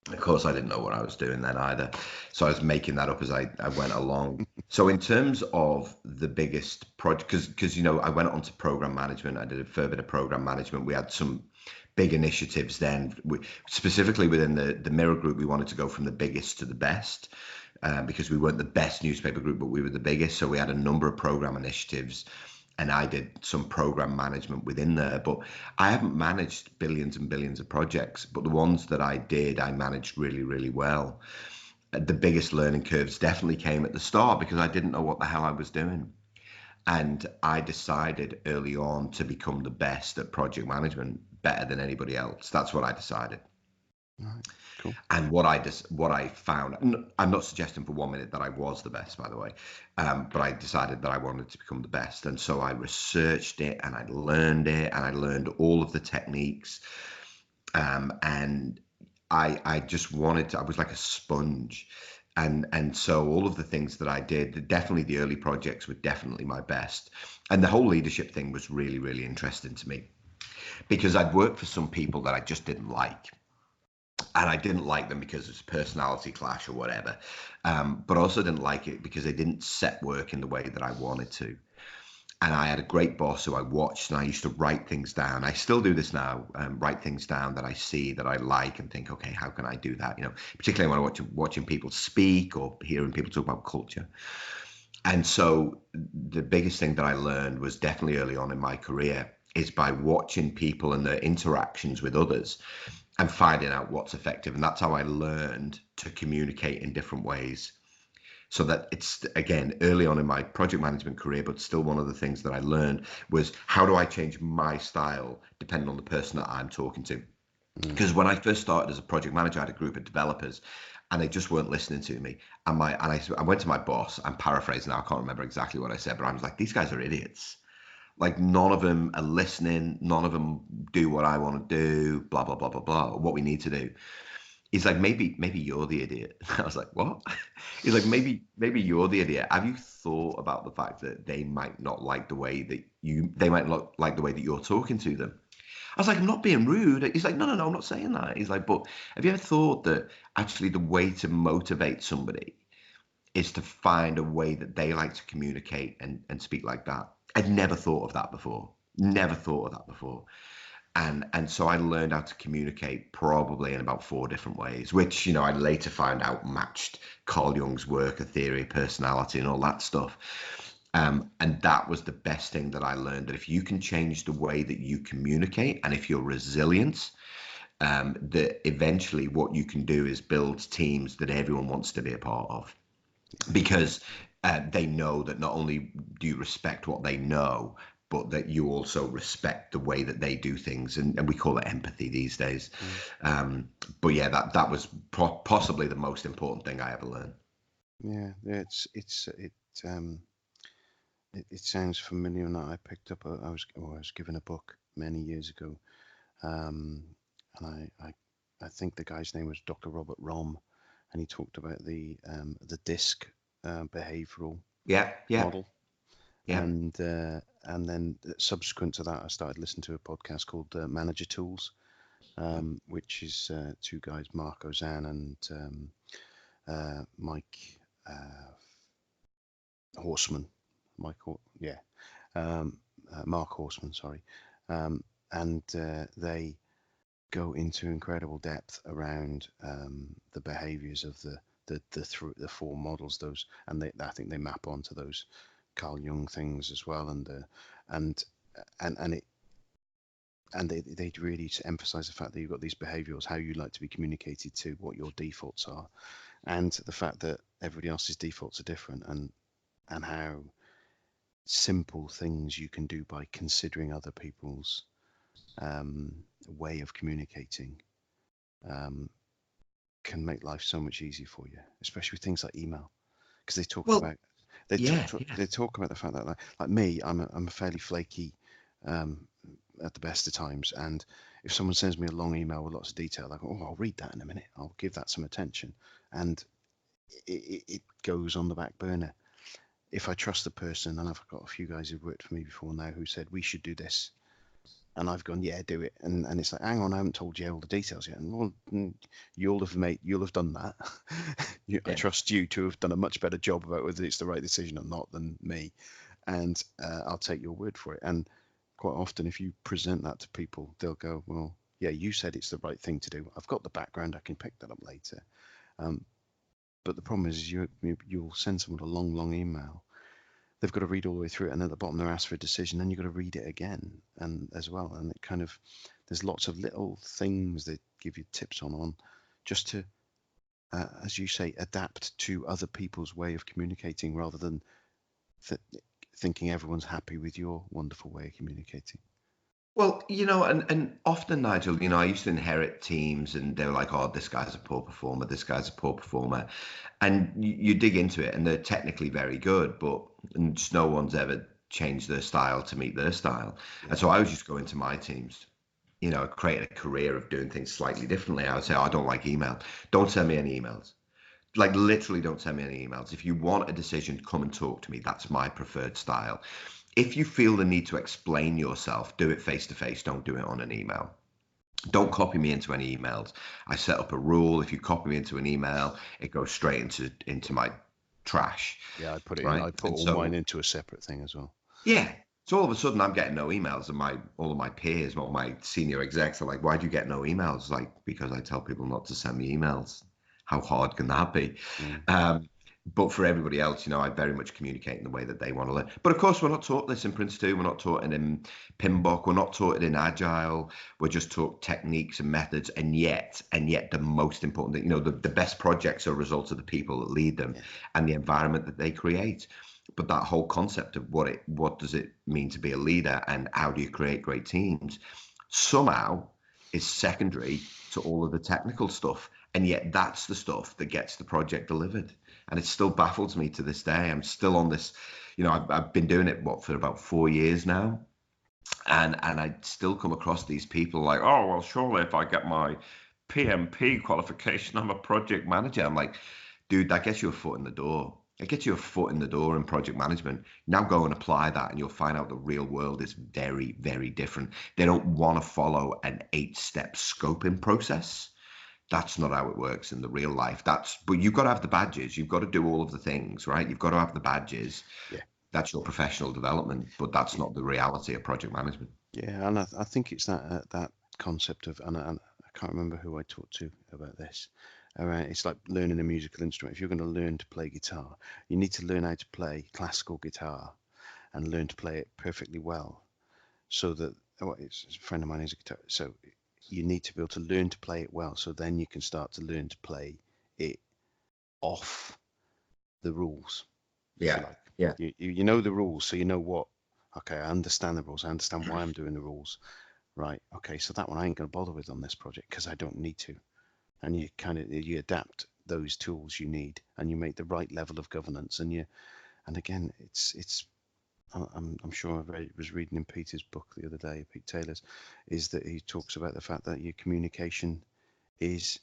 Of course, I didn't know what I was doing then either. So I was making that up as I went along. So in terms of the biggest project, because I went on to program management, I did a fair bit of program management. We had some big initiatives then. Specifically within the Mirror Group, we wanted to go from the biggest to the best, because we weren't the best newspaper group, but we were the biggest. So we had a number of program initiatives, and I did some program management within there. But I haven't managed billions and billions of projects, but the ones that I did, I managed really, really well. The biggest learning curves definitely came at the start, because I didn't know what the hell I was doing. And I decided early on to become the best at project management, better than anybody else. That's what I decided. Right, cool. And what I found, I'm not suggesting for 1 minute that I was the best, by the way, but I decided that I wanted to become the best. And so I researched it, and I learned all of the techniques. And I just wanted to, I was like a sponge. And so all of the things that I did, definitely the early projects were definitely my best. And the whole leadership thing was really, really interesting to me because I'd worked for some people that I just didn't like. And I didn't like them because it's a personality clash or whatever. But I also didn't like it because they didn't set work in the way that I wanted to. And I had a great boss who I watched, and I used to write things down. I still do this now, write things down that I see that I like, and think, okay, how can I do that? You know, particularly when I'm watching people speak or hearing people talk about culture. And so the biggest thing that I learned was definitely early on in my career is by watching people and their interactions with others and finding out what's effective. And that's how I learned to communicate in different ways. So that it's, again, early on in my project management career, but still one of the things that I learned was how do I change my style depending on the person that I'm talking to. Mm. Because when I first started as a project manager, I had a group of developers and they just weren't listening to me. I went to my boss, I'm paraphrasing now, I can't remember exactly what I said, but I was like, these guys are idiots. Like, none of them are listening, none of them do what I want to do, blah, blah, blah, blah, blah, what we need to do. He's like, maybe you're the idiot. I was like, what? He's like, maybe you're the idiot. Have you thought about the fact that they might not like the way that they might not like the way that you're talking to them? I was like, I'm not being rude. He's like, no, I'm not saying that. He's like, but have you ever thought that actually the way to motivate somebody is to find a way that they like to communicate and speak like that? I'd never thought of that before. Never thought of that before. And so I learned how to communicate probably in about 4 different ways, which, you know, I later found out matched Carl Jung's work, a theory of personality and all that stuff. And that was the best thing that I learned, that if you can change the way that you communicate and if you're resilient, that eventually what you can do is build teams that everyone wants to be a part of, because they know that not only do you respect what they know, but that you also respect the way that they do things, and we call it empathy these days. Mm. But yeah, that was possibly the most important thing I ever learned. Yeah, um it sounds familiar. And I picked up I was given a book many years ago, um, and I think the guy's name was Dr. Robert Rom, and he talked about the DISC behavioral Yeah, yeah, model. yeah. And then subsequent to that, I started listening to a podcast called Manager Tools, which is two guys, Mark Ozan and Mike Horseman. Yeah, Mark Horseman, sorry. Um, and they go into incredible depth around the behaviors of the four models, those, and I think they map onto those Carl Jung things as well, and and it and they really emphasize the fact that you've got these behaviors, how you like to be communicated to, what your defaults are, and the fact that everybody else's defaults are different, and how simple things you can do by considering other people's um, way of communicating um, can make life so much easier for you, especially with things like email, because Well, yeah, yeah, they talk about the fact that like me, I'm a fairly flaky um, at the best of times, and if someone sends me a long email with lots of detail, I go, oh, I'll read that in a minute, I'll give that some attention, and it goes on the back burner. If I trust the person, and I've got a few guys who've worked for me before now who said we should do this, and I've gone, yeah, do it, and it's like, hang on, I haven't told you all the details yet, and well, you'll have done that. I yeah. trust you to have done a much better job about whether it's the right decision or not than me, and I'll take your word for it. And quite often, if you present that to people, they'll go, well, yeah, you said it's the right thing to do. I've got the background, I can pick that up later. Um, but the problem is you'll send someone a long email. They've got to read all the way through it, and at the bottom they're asked for a decision, and you've got to read it again and as well. And it kind of, there's lots of little things they give you tips on just to, as you say, adapt to other people's way of communicating rather than th- thinking everyone's happy with your wonderful way of communicating. Well, you know, and often, Nigel, you know, I used to inherit teams and they were like, oh, this guy's a poor performer, this guy's a poor performer. And you dig into it and they're technically very good, but just no one's ever changed their style to meet their style. And Yeah. so I was just going to my teams. created a career of doing things slightly differently, I would say, oh, I don't like email. Don't send me any emails. Like literally don't send me any emails. If you want a decision, come and talk to me. That's my preferred style. If you feel the need to explain yourself, do it face to face. Don't do it on an email. Don't copy me into any emails. I set up a rule. If you copy me into an email, it goes straight into my trash, Yeah, I put it in. right? I put And all mine so into a separate thing as well. yeah. So all of a sudden I'm getting no emails, and all of my peers, all my senior execs are like, why do you get no emails? Like, because I tell people not to send me emails. How hard can that be? Mm. Um, but for everybody else, I very much communicate in the way that they want to learn. But of course, we're not taught this in Prince 2. We're not taught it in PMBOK. We're not taught it in Agile. We're just taught techniques and methods. And yet the most important thing, the best projects are a result of the people that lead them Yeah. and the environment that they create. But that whole concept of what does it mean to be a leader and how do you create great teams somehow is secondary to all of the technical stuff. And yet that's the stuff that gets the project delivered. And it still baffles me to this day. I'm still on this, I've been doing it, for about 4 years now. And I still come across these people like, oh, well, surely if I get my PMP qualification, I'm a project manager. I'm like, dude, that gets you a foot in the door. It gets you a foot in the door in project management. Now go and apply that, and you'll find out the real world is very, very different. They don't want to follow an 8-step scoping process. That's not how it works in the real life. But you've got to have the badges. You've got to do all of the things, right? You've got to have the badges. Yeah. That's your professional development, but that's not the reality of project management. Yeah, and I think it's that concept of, and I can't remember who I talked to about this. It's like learning a musical instrument. If you're going to learn to play guitar, you need to learn how to play classical guitar and learn to play it perfectly well. So that it's a friend of mine who's a guitar. So you need to be able to learn to play it well. So then you can start to learn to play it off the rules, if you Yeah, like. yeah. You know the rules, so you know what. Okay, I understand the rules. I understand why I'm doing the rules. Right. Okay. So that one I ain't going to bother with on this project because I don't need to. And you adapt those tools you need, and you make the right level of governance. And again, it's. I'm sure was reading in Peter's book the other day, Pete Taylor's, is that he talks about the fact that your communication is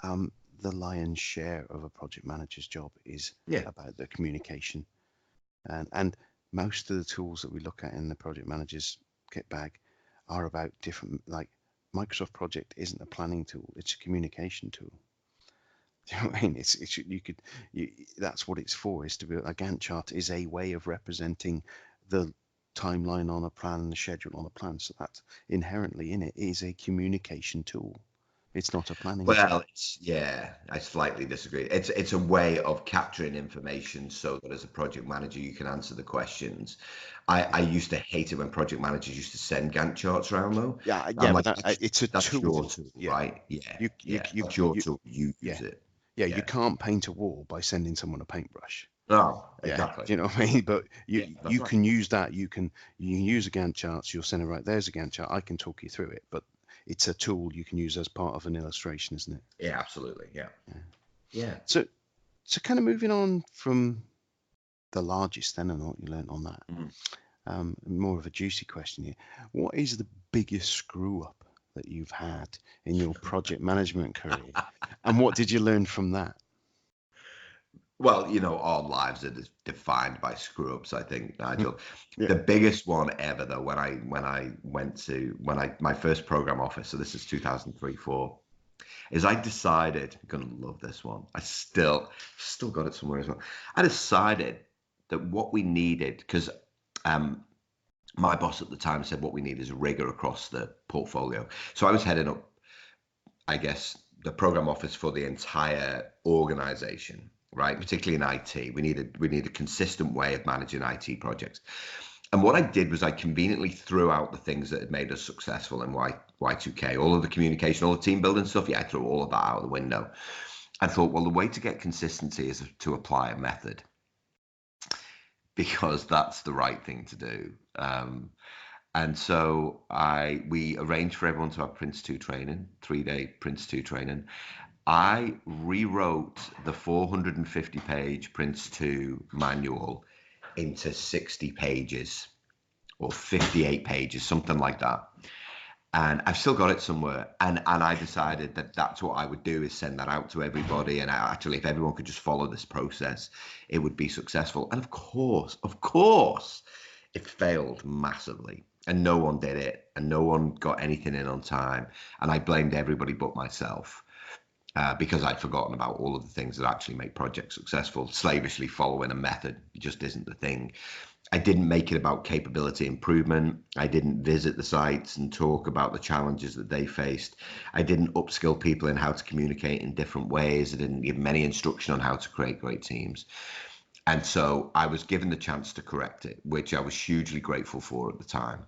the lion's share of a project manager's job is Yeah. about the communication, and most of the tools that we look at in the project manager's kit bag are about different, like Microsoft Project isn't a planning tool, it's a communication tool. Do you know what I mean? That's what it's for, is to be a Gantt chart is a way of representing the timeline on a plan and the schedule on a plan. So that inherently in it is a communication tool. It's not a planning tool. Well, I slightly disagree. It's a way of capturing information so that as a project manager you can answer the questions. I used to hate it when project managers used to send Gantt charts around though. I'm Yeah, like, but it's a that's your tool. tool, Yeah, right? Yeah, you yeah. That's your you tool. You yeah use it. yeah. You Yeah. can't paint a wall by sending someone a paintbrush. No, Yeah, exactly. do you know what I mean? But Yeah, that's you right. can use that. You can use a Gantt chart. You'll send it right. There's a Gantt chart. I can talk you through it, but it's a tool you can use as part of an illustration, isn't it? Yeah, absolutely. Yeah. Yeah. Yeah. So kind of moving on from the largest then and what you learned on that. Mhm. More of a juicy question here. What is the biggest screw up that you've had in your project management career, and what did you learn from that? Well, our lives are defined by screw ups, I think, Nigel. Yeah. The biggest one ever, though, when my first program office, so this is 2003, 4, is I decided, you're gonna love this one. I still got it somewhere as well. I decided that what we needed, because my boss at the time said what we need is rigor across the portfolio. So I was heading up, I guess, the program office for the entire organization, right? Particularly in IT. We need a consistent way of managing IT projects. And what I did was I conveniently threw out the things that had made us successful in Y2K, all of the communication, all the team building stuff. Yeah, I threw all of that out the window. I thought, well, the way to get consistency is to apply a method, because that's the right thing to do. And so we arranged for everyone to have Prince 2 training, 3-day Prince 2 training. I rewrote the 450-page Prince 2 manual into 60 pages or 58 pages, something like that. and I've still got it somewhere. And I decided that that's what I would do, is send that out to everybody. And actually, if everyone could just follow this process, it would be successful. And of course, it failed massively, and no one did it, and no one got anything in on time. And I blamed everybody but myself. Because I'd forgotten about all of the things that actually make projects successful. Slavishly following a method just isn't the thing. I didn't make it about capability improvement. I didn't visit the sites and talk about the challenges that they faced. I didn't upskill people in how to communicate in different ways. I didn't give them any instruction on how to create great teams. And so I was given the chance to correct it, which I was hugely grateful for at the time.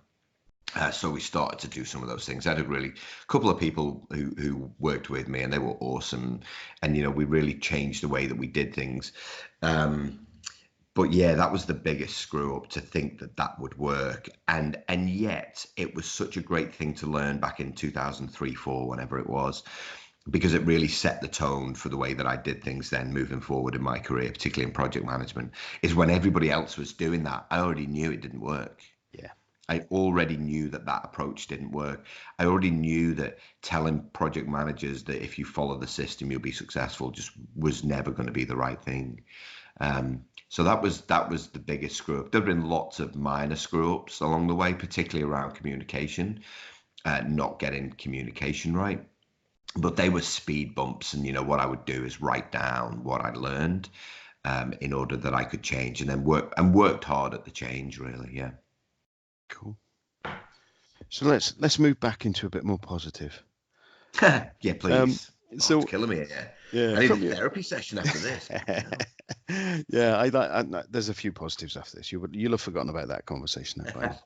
So we started to do some of those things. I had a really couple of people who worked with me, and they were awesome. And we really changed the way that we did things. But yeah, that was the biggest screw up, to think that that would work. And yet it was such a great thing to learn back in 2003, 4, whenever it was, because it really set the tone for the way that I did things then moving forward in my career, particularly in project management. Is when everybody else was doing that, I already knew it didn't work. Yeah. I already knew that that approach didn't work. I already knew that telling project managers that if you follow the system, you'll be successful just was never going to be the right thing. So that was the biggest screw up. There have been lots of minor screw ups along the way, particularly around communication, not getting communication right. But they were speed bumps, and what I would do is write down what I learned in order that I could change, and then worked hard at the change. Really, yeah. Cool. So let's move back into a bit more positive. Yeah, please. So it's killing me. yeah, I need a from your therapy session after this. yeah, I there's a few positives after this. You'll have forgotten about that conversation now,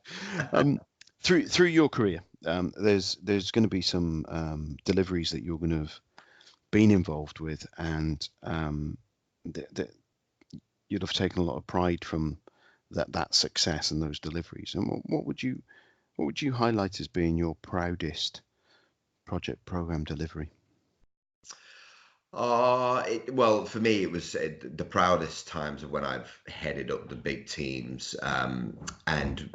by through your career, there's going to be some deliveries that you're going to have been involved with, and you'd have taken a lot of pride from that success and those deliveries. And what would you highlight as being your proudest project program delivery? Well, for me, it was the proudest times of when I've headed up the big teams, and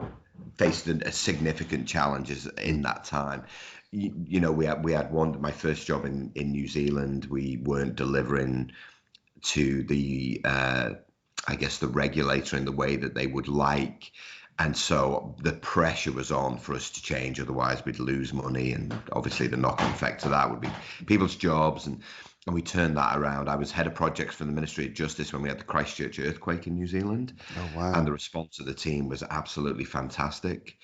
faced a significant challenges in that time. We had my first job in New Zealand. We weren't delivering to the I guess the regulator in the way that they would like. And so the pressure was on for us to change, otherwise we'd lose money. And obviously the knock-on effect of that would be people's jobs. And we turned that around. I was head of projects for the Ministry of Justice when we had the Christchurch earthquake in New Zealand. Oh wow! And the response of the team was absolutely fantastic.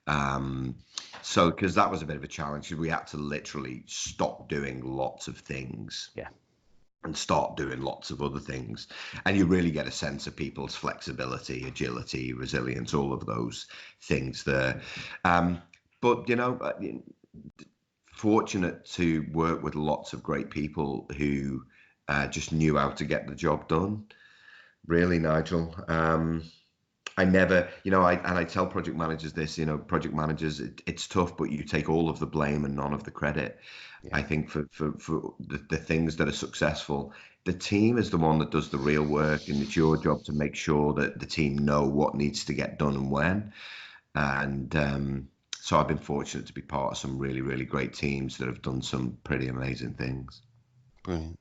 So because that was a bit of a challenge, we had to literally stop doing lots of things. Yeah. And start doing lots of other things. And you really get a sense of people's flexibility, agility, resilience, all of those things there. But, fortunate to work with lots of great people who just knew how to get the job done. Really, Nigel. I never, I tell project managers this, project managers, it's tough, but you take all of the blame and none of the credit. Yeah. I think for the things that are successful, the team is the one that does the real work, and it's your job to make sure that the team know what needs to get done and when. And so I've been fortunate to be part of some really, really great teams that have done some pretty amazing things. Brilliant.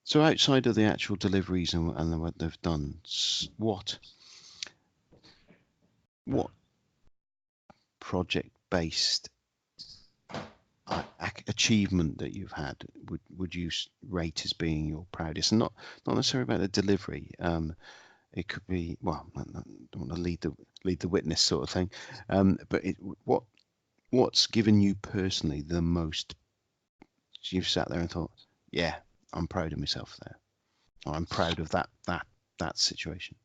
So outside of the actual deliveries and what they've done, what project-based achievement that you've had would you rate as being your proudest? And not necessarily about the delivery. It could be, well, I don't want to lead the witness sort of thing. But what's given you personally the most? You've sat there and thought, yeah, I'm proud of myself there, or I'm proud of that situation.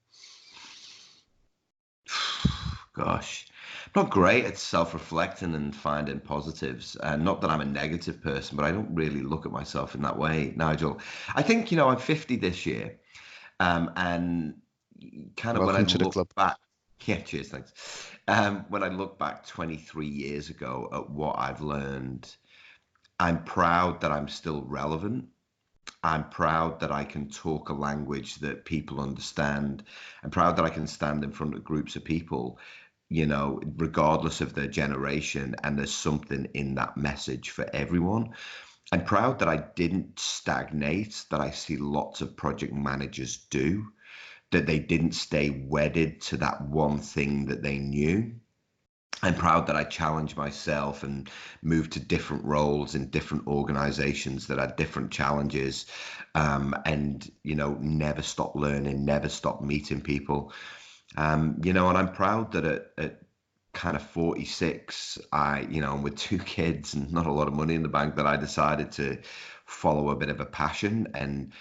Gosh, I'm not great at self-reflecting and finding positives. Not that I'm a negative person, but I don't really look at myself in that way, Nigel. I think, I'm 50 this year, and kind of Welcome when I to the club. back, yeah, cheers, thanks. When I look back 23 years ago at what I've learned, I'm proud that I'm still relevant. I'm proud that I can talk a language that people understand. I'm proud that I can stand in front of groups of people regardless of their generation, and there's something in that message for everyone. I'm proud that I didn't stagnate, that I see lots of project managers do, that they didn't stay wedded to that one thing that they knew. I'm proud that I challenged myself and moved to different roles in different organizations that had different challenges, and, never stopped learning, never stopped meeting people. And I'm proud that at kind of 46, I'm with two kids and not a lot of money in the bank, that I decided to follow a bit of a passion and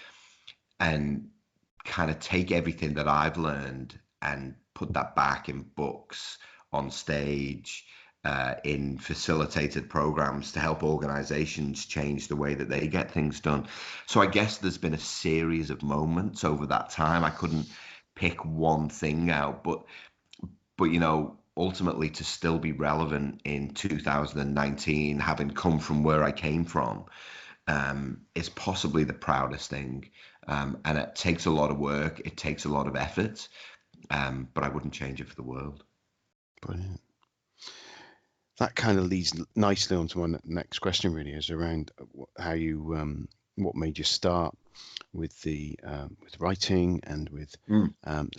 kind of take everything that I've learned and put that back in books, on stage, in facilitated programs to help organizations change the way that they get things done. So I guess there's been a series of moments over that time. I couldn't pick one thing out, but ultimately to still be relevant in 2019, having come from where I came from, is possibly the proudest thing. And it takes a lot of work, it takes a lot of effort, but I wouldn't change it for the world. Brilliant. That kind of leads nicely on to my next question, really, is around how you, what made you start with with writing and with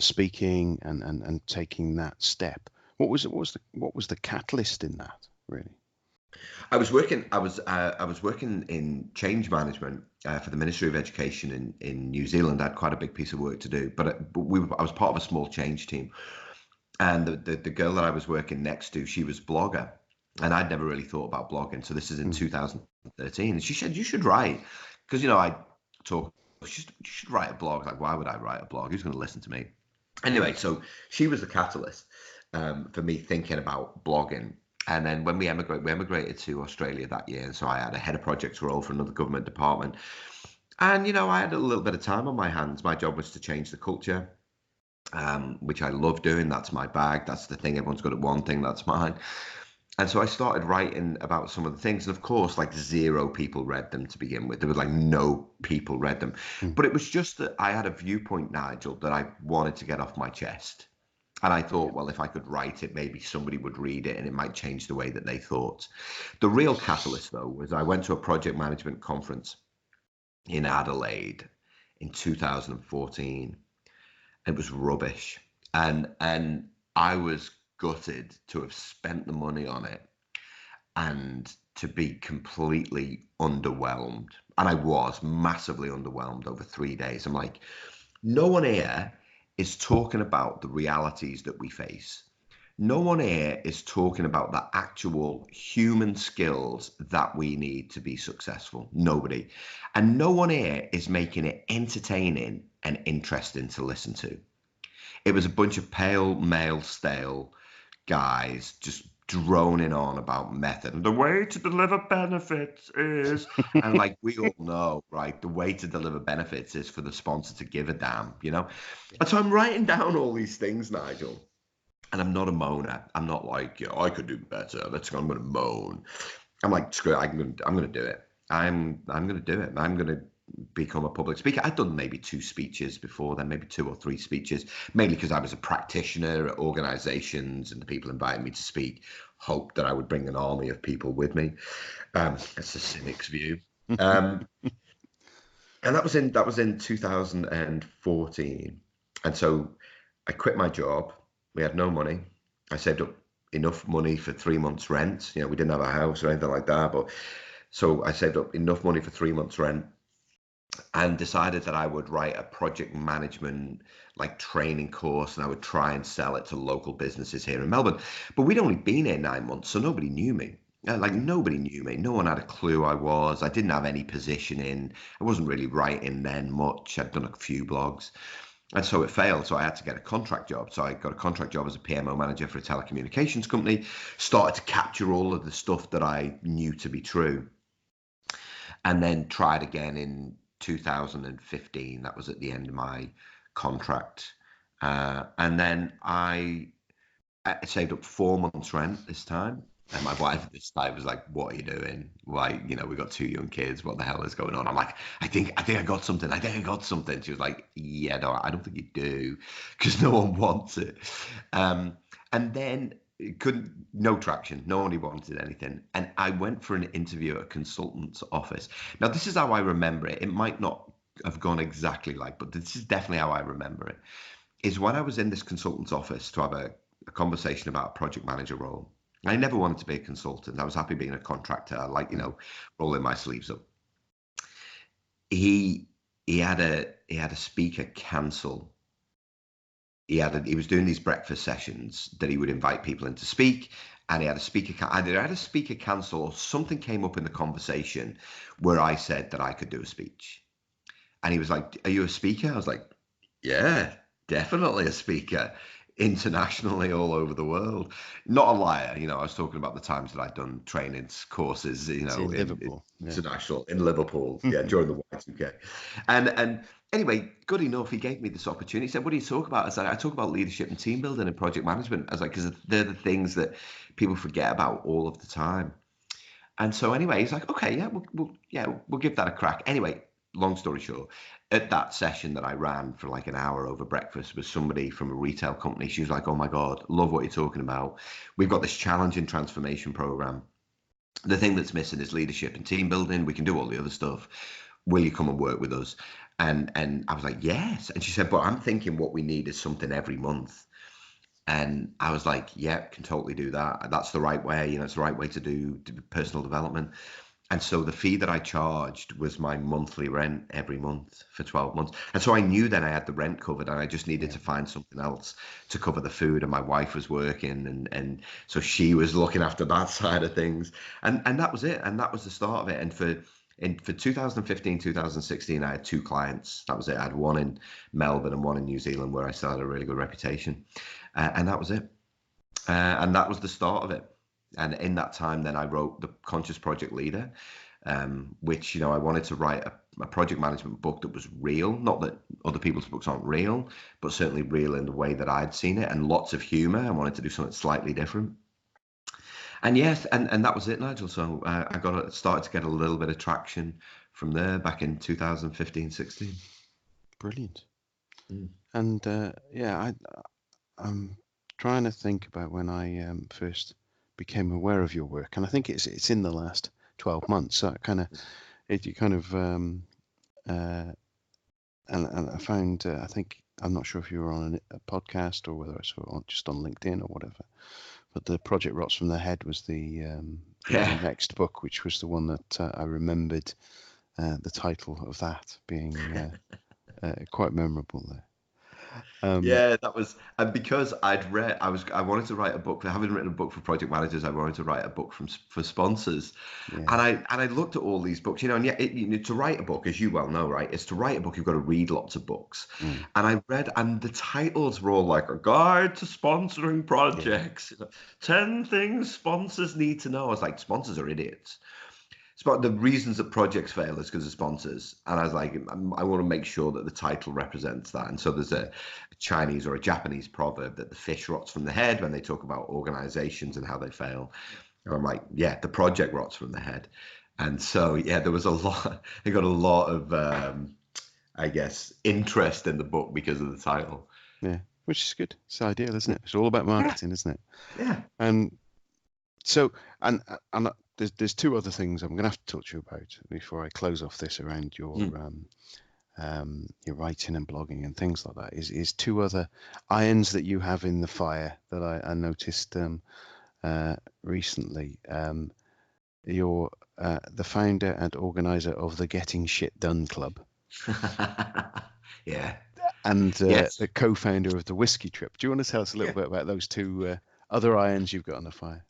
speaking and taking that step. What was the catalyst in that, really? I was working in change management for the Ministry of Education in New Zealand. I had quite a big piece of work to do, but I was part of a small change team, and the girl that I was working next to, she was a blogger, and I'd never really thought about blogging. So this is in 2013, and she said, "You should write," because I talk. You should write a blog. Like, why would I write a blog? Who's going to listen to me? Anyway, so she was the catalyst for me thinking about blogging. And then when we emigrated to Australia that year, and so I had a head of projects role for another government department. And, I had a little bit of time on my hands. My job was to change the culture, which I love doing. That's my bag. That's the thing. Everyone's got one thing. That's mine. And so I started writing about some of the things. And of course, like 0 people read them to begin with. There was like no people read them. But it was just that I had a viewpoint, Nigel, that I wanted to get off my chest. And I thought, well, if I could write it, maybe somebody would read it and it might change the way that they thought. The real catalyst, though, was I went to a project management conference in Adelaide in 2014. It was rubbish. And I was gutted to have spent the money on it and to be completely underwhelmed. And I was massively underwhelmed over 3 days. I'm like, no one here is talking about the realities that we face. No one here is talking about the actual human skills that we need to be successful. Nobody. And no one here is making it entertaining and interesting to listen to. It was a bunch of pale, male, stale guys just droning on about method, and the way to deliver benefits is, and like we all know, right, the way to deliver benefits is for the sponsor to give a damn. And so I'm writing down all these things, Nigel, and I'm not a moaner. I'm not like, I could do better, I'm going to moan. I'm like, screw it, I'm going to do it. I'm going to do it. I'm going to become a public speaker. I'd done maybe 2 speeches before then, maybe 2 or 3 speeches, mainly because I was a practitioner at organizations and the people inviting me to speak hoped that I would bring an army of people with me. That's a cynic's view. And that was in 2014. And so I quit my job. We had no money. I saved up enough money for 3 months rent. We didn't have a house or anything like that, but so I saved up enough money for 3 months rent and decided that I would write a project management like training course, and I would try and sell it to local businesses here in Melbourne. But we'd only been here 9 months, so nobody knew me. Like nobody knew me. No one had a clue I was. I didn't have any positioning. I wasn't really writing then much. I'd done a few blogs. And so it failed. So I had to get a contract job. So I got a contract job as a PMO manager for a telecommunications company, started to capture all of the stuff that I knew to be true, and then tried again in 2015. That was at the end of my contract. And then I saved up 4 months rent this time. And my wife at this time was like, what are you doing? Why, we got 2 young kids. What the hell is going on? I'm like, I think I got something. I think I got something. She was like, yeah, no, I don't think you do, because no one wants it. And And then it couldn't, no traction. No one wanted anything. And I went for an interview at a consultant's office. Now, this is how I remember it. It might not have gone exactly like, but this is definitely how I remember it. Is when I was in this consultant's office to have a conversation about a project manager role. I never wanted to be a consultant. I was happy being a contractor. I like, rolling my sleeves up. He had a speaker cancel. He was doing these breakfast sessions that he would invite people in to speak, and he had a speaker either had a speaker cancel or something came up in the conversation where I said that I could do a speech, and he was like, "Are you a speaker?" I was like, "Yeah, definitely a speaker." Internationally, all over the world. Not a liar, I was talking about the times that I'd done trainings, courses, It's in in Liverpool. Yeah. international, in Liverpool, yeah, during the Y2K. And anyway, good enough, he gave me this opportunity. He said, "What do you talk about?" I said, "I talk about leadership and team building and project management." I was like, because they're the things that people forget about all of the time. And so anyway, he's like, "Okay, yeah, we'll give that a crack." Anyway, long story short, at that session that I ran for like an hour over breakfast with somebody from a retail company, she was like, "Oh my God, love what you're talking about. We've got this challenging transformation program. The thing that's missing is leadership and team building. We can do all the other stuff. Will you come and work with us?" And I was like, "Yes." And she said, "But I'm thinking what we need is something every month." And I was like, "Yeah, can totally do that. That's the right way. It's the right way to do personal development." And so the fee that I charged was my monthly rent every month for 12 months. And so I knew then I had the rent covered, and I just needed to find something else to cover the food. And my wife was working, and so she was looking after that side of things. And that was it. And that was the start of it. And for 2015, 2016, I had two clients. That was it. I had one in Melbourne and one in New Zealand, where I still had a really good reputation. And that was it. And that was the start of it. And in that time, then I wrote The Conscious Project Leader, which, I wanted to write a project management book that was real. Not that other people's books aren't real, but certainly real in the way that I'd seen it, and lots of humor. I wanted to do something slightly different. And yes, and that was it, Nigel. So started to get a little bit of traction from there back in 2015, 16. Brilliant. Mm. And I'm trying to think about when I first became aware of your work, and I think it's in the last 12 months. So and I found I think I'm not sure if you were on a podcast or whether I saw it just on LinkedIn or whatever. But the Project Rots from the Head was the next book, which was the one that I remembered the title of that being quite memorable there. Yeah, that was, and because I wanted to write a book. Having written a book for project managers, I wanted to write a book for sponsors, Yeah. and I looked at all these books, and yet to write a book, as you well know, right, is to write a book, you've got to read lots of books, and I read, and the titles were all like a guide to sponsoring projects, 10 things sponsors need to know. I was like, sponsors are idiots. But the reasons that projects fail is because of sponsors. And I was like, I want to make sure that the title represents that. And so there's a Chinese or a Japanese proverb that the fish rots from the head when they talk about organizations and how they fail. And I'm like, yeah, the project rots from the head. And so, yeah, there was a lot, I got a lot of, I guess, interest in the book because of the title. Yeah, which is good. It's ideal, isn't it? It's all about marketing, isn't it? Yeah. And so, and there's two other things I'm going to have to talk to you about before I close off this around your writing and blogging and things like that. Is two other irons that you have in the fire that I noticed recently. You're the founder and organizer of the Getting Shit Done Club. Yeah. And yes. the co-founder of the Whiskey Trip. Do you want to tell us a little bit about those two other irons you've got on the fire?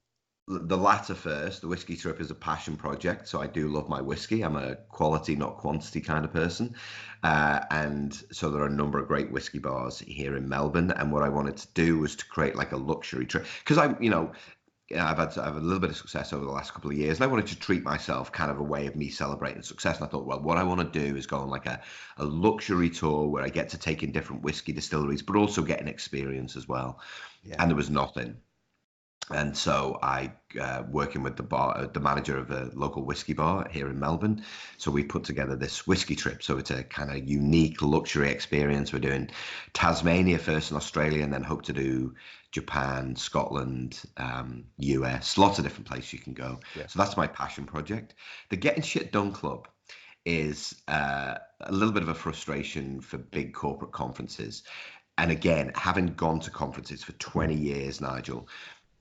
The latter first. The Whiskey Trip is a passion project, so I do love my whiskey. I'm a quality, not quantity kind of person, and so there are a number of great whiskey bars here in Melbourne. And what I wanted to do was to create like a luxury trip, because I've had a little bit of success over the last couple of years, and I wanted to treat myself kind of a way of me celebrating success. And I thought, well, what I want to do is go on like a luxury tour where I get to take in different whiskey distilleries, but also get an experience as well. Yeah. And there was nothing. And so I, working with the manager of a local whiskey bar here in Melbourne. So we put together this whiskey trip. So it's a kind of unique luxury experience. We're doing Tasmania first in Australia, and then hope to do Japan, Scotland, US, lots of different places you can go. Yeah. So that's my passion project. The Getting Shit Done Club is a little bit of a frustration for big corporate conferences. And again, having gone to conferences for 20 years, Nigel,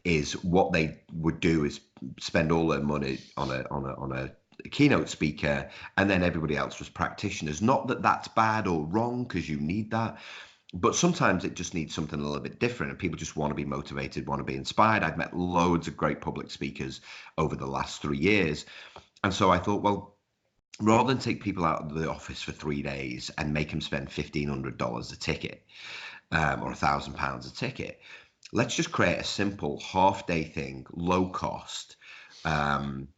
is what they would do is spend all their money on a keynote speaker, and then everybody else was practitioners. Not that that's bad or wrong, because you need that, but sometimes it just needs something a little bit different, and people just want to be motivated, want to be inspired. I've met loads of great public speakers over the last 3 years, and so I thought, well, rather than take people out of the office for 3 days and make them spend $1,500 a ticket, or £1,000 a ticket, let's just create a simple half-day thing, low cost. Um,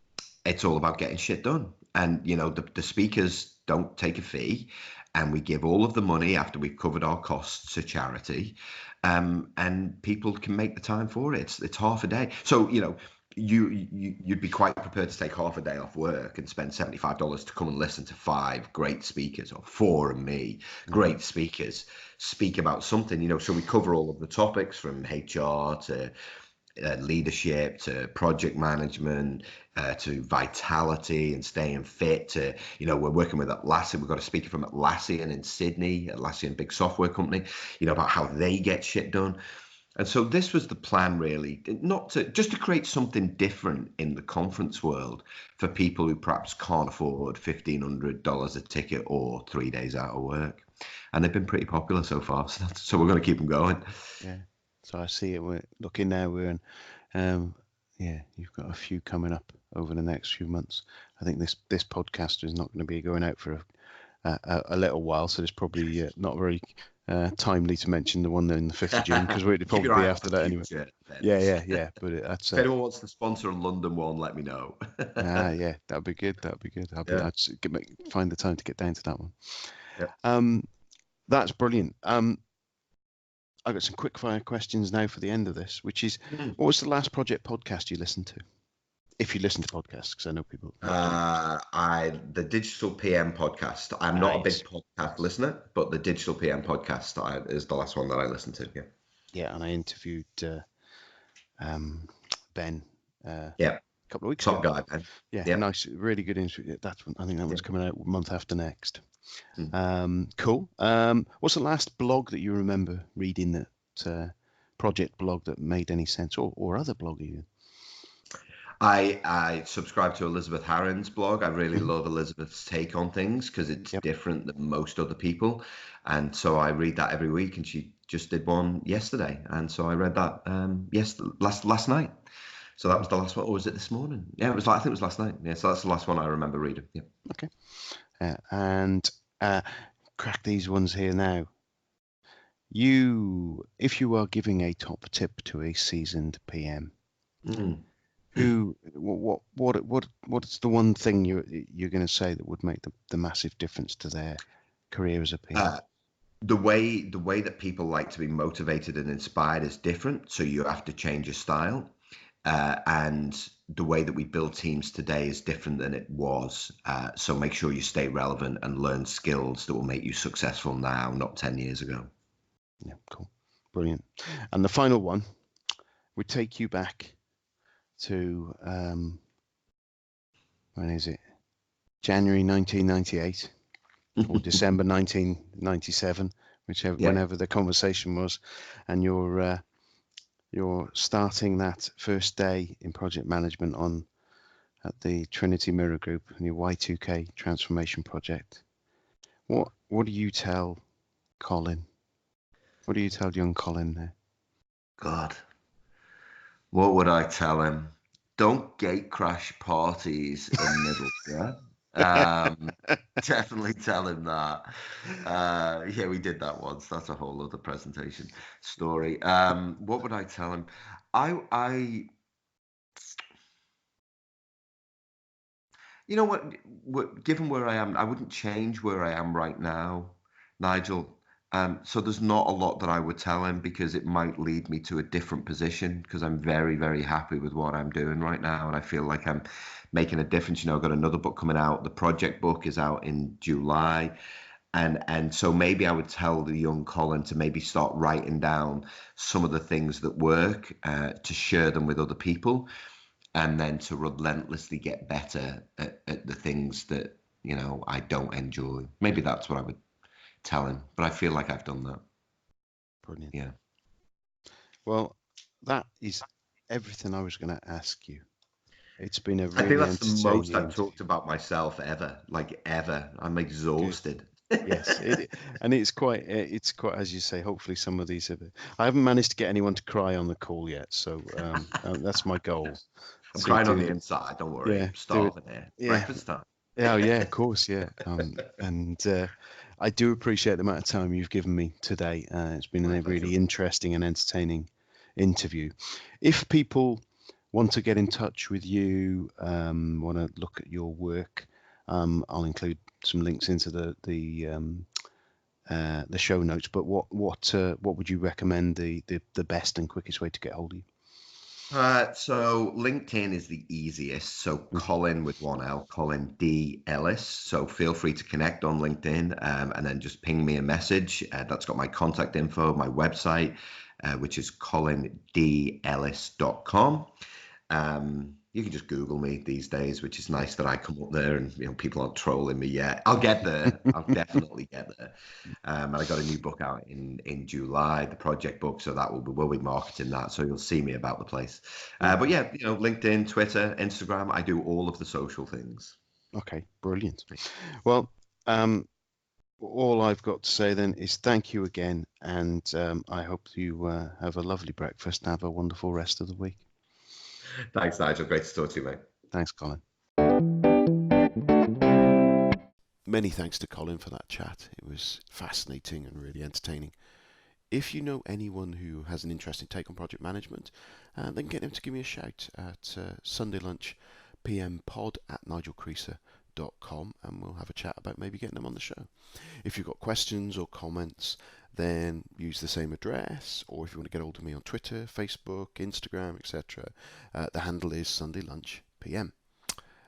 it's all about getting shit done. And, the speakers don't take a fee, and we give all of the money after we've covered our costs to charity. And people can make the time for it. It's half a day. So, you'd be quite prepared to take half a day off work and spend $75 to come and listen to 5 great speakers, or 4 and me, great speakers, speak about something. So we cover all of the topics from HR to leadership to project management, to vitality and staying fit, to, we're working with Atlassian. We've got a speaker from Atlassian in Sydney, Atlassian, big software company, about how they get shit done. And so this was the plan, really, just to create something different in the conference world for people who perhaps can't afford $1,500 a ticket or 3 days out of work. And they've been pretty popular so far. So we're going to keep them going. Yeah. So I see it. We're looking now. We're in, you've got a few coming up over the next few months. I think this podcast is not going to be going out for a little while, so it's probably not very timely to mention the one in the 5th of June, because we'd Keep probably your be eye out after for that anyway. future Yeah, events. But that's If anyone wants to sponsor a London one, let me know. yeah, that'd be good. Yeah. I'd find the time to get down to that one. Yeah. That's brilliant. I've got some quick fire questions now for the end of this, which is, what was the last project podcast you listened to? If you listen to podcasts, because I know people. The Digital PM podcast. I'm not a Nice. big podcast listener, but the Digital PM podcast is the last one that I listened to. Yeah. Yeah, and I interviewed Ben a Yeah. couple of weeks Top ago. guy, Ben. Yeah, Yeah. nice, really good interview. I think that one's coming out a month after next. Cool. What's the last blog that you remember reading, that project blog that made any sense, or other blog even? I subscribe to Elizabeth Harron's blog. I really love Elizabeth's take on things because it's different than most other people. And so I read that every week, and she just did one yesterday. And so I read that last night. So that was the last one. Or was it this morning? Yeah, I think it was last night. Yeah, so that's the last one I remember reading. Yeah. Okay. And crack these ones here now. If you are giving a top tip to a seasoned PM, what's the one thing you're going to say that would make the massive difference to their career as a PM? The way that people like to be motivated and inspired is different, so you have to change your style. And the way that we build teams today is different than it was. So make sure you stay relevant and learn skills that will make you successful now, not 10 years ago. Yeah, cool. Brilliant. And the final one would take you back to, when is it? January 1998 or December 1997, whenever the conversation was, and you're starting that first day in project management at the Trinity Mirror Group and your Y2K transformation project. What do you tell Colin? What do you tell young Colin there? God, what would I tell him? Don't gate crash parties in Middlesbrough. Definitely tell him that. Yeah, we did that once. That's a whole other presentation story. What would I tell him? You know what? Given where I am, I wouldn't change where I am right now, Nigel. So there's not a lot that I would tell him because it might lead me to a different position because I'm very, very happy with what I'm doing right now. And I feel like I'm making a difference. I've got another book coming out. The project book is out in July. And so maybe I would tell the young Colin to maybe start writing down some of the things that work, to share them with other people, and then to relentlessly get better at the things that, I don't enjoy. Maybe that's what I would tell him, but I feel like I've done that. Brilliant. Yeah. Well, that is everything I was going to ask you. It's been a I think really that's the most entertaining I've interview. talked about myself ever, like ever. I'm Good. exhausted. Yes, and it's quite, as you say. Hopefully, some of these have. I haven't managed to get anyone to cry on the call yet, so that's my goal. I'm To crying on do the it, inside. Don't worry. yeah, I'm do it, starving here. yeah, Breakfast time. yeah, oh, yeah, of course, yeah. And I do appreciate the amount of time you've given me today. It's been My a pleasure. really interesting and entertaining interview. If people want to get in touch with you, want to look at your work, I'll include some links into the show notes. But what would you recommend the best and quickest way to get hold of you? So LinkedIn is the easiest. So Mhm. Colin with one L, Colin D Ellis. So feel free to connect on LinkedIn, and then just ping me a message. That's got my contact info, my website, which is colindellis.com. You can just Google me these days, which is nice that I come up there and people aren't trolling me yet. I'll get there. I'll definitely get there. And I got a new book out in July, the project book, so that we'll be marketing that. So you'll see me about the place. Yeah. But yeah, LinkedIn, Twitter, Instagram. I do all of the social things. Okay, brilliant. Well, all I've got to say then is thank you again, and I hope you have a lovely breakfast and have a wonderful rest of the week. Thanks, Nigel. Great to talk to you, mate. Thanks, Colin. Many thanks to Colin for that chat. It was fascinating and really entertaining. If you know anyone who has an interesting take on project management, then get them to give me a shout at Sunday Lunch PM pod at nigelcreaser.com, and we'll have a chat about maybe getting them on the show. If you've got questions or comments, then use the same address, or if you want to get hold of me on Twitter, Facebook, Instagram, etc., the handle is Sunday Lunch PM.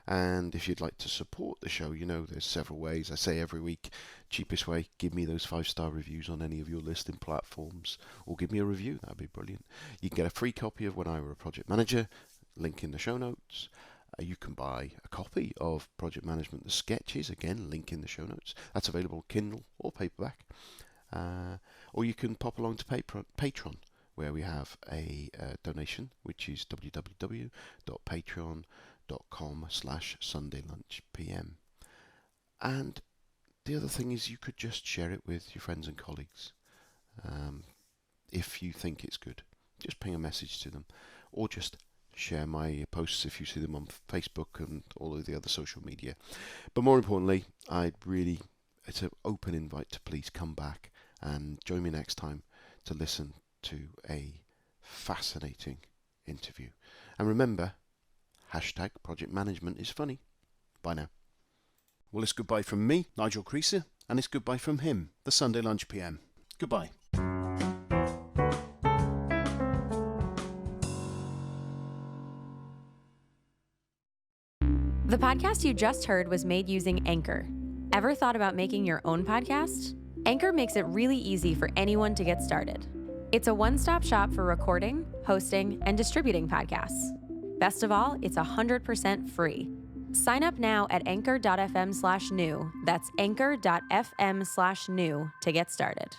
And if you'd like to support the show, there's several ways. I say every week, cheapest way, give me those 5-star reviews on any of your listing platforms, or give me a review. That'd be brilliant. You can get a free copy of When I Were a Project Manager, link in the show notes. You can buy a copy of Project Management, the Sketches, again, link in the show notes. That's available Kindle or paperback. Or you can pop along to Patreon, where we have a donation, which is www.patreon.com/SundayLunchPM. And the other thing is you could just share it with your friends and colleagues. If you think it's good, just ping a message to them, or just share my posts if you see them on Facebook and all of the other social media. But more importantly, it's an open invite to please come back and join me next time to listen to a fascinating interview. And remember, #project management is funny. Bye now. Well, it's goodbye from me, Nigel Creaser, and it's goodbye from him, the Sunday Lunch PM. Goodbye. The podcast you just heard was made using Anchor. Ever thought about making your own podcast? Anchor makes it really easy for anyone to get started. It's a one-stop shop for recording, hosting, and distributing podcasts. Best of all, it's 100% free. Sign up now at anchor.fm/new. That's anchor.fm/new to get started.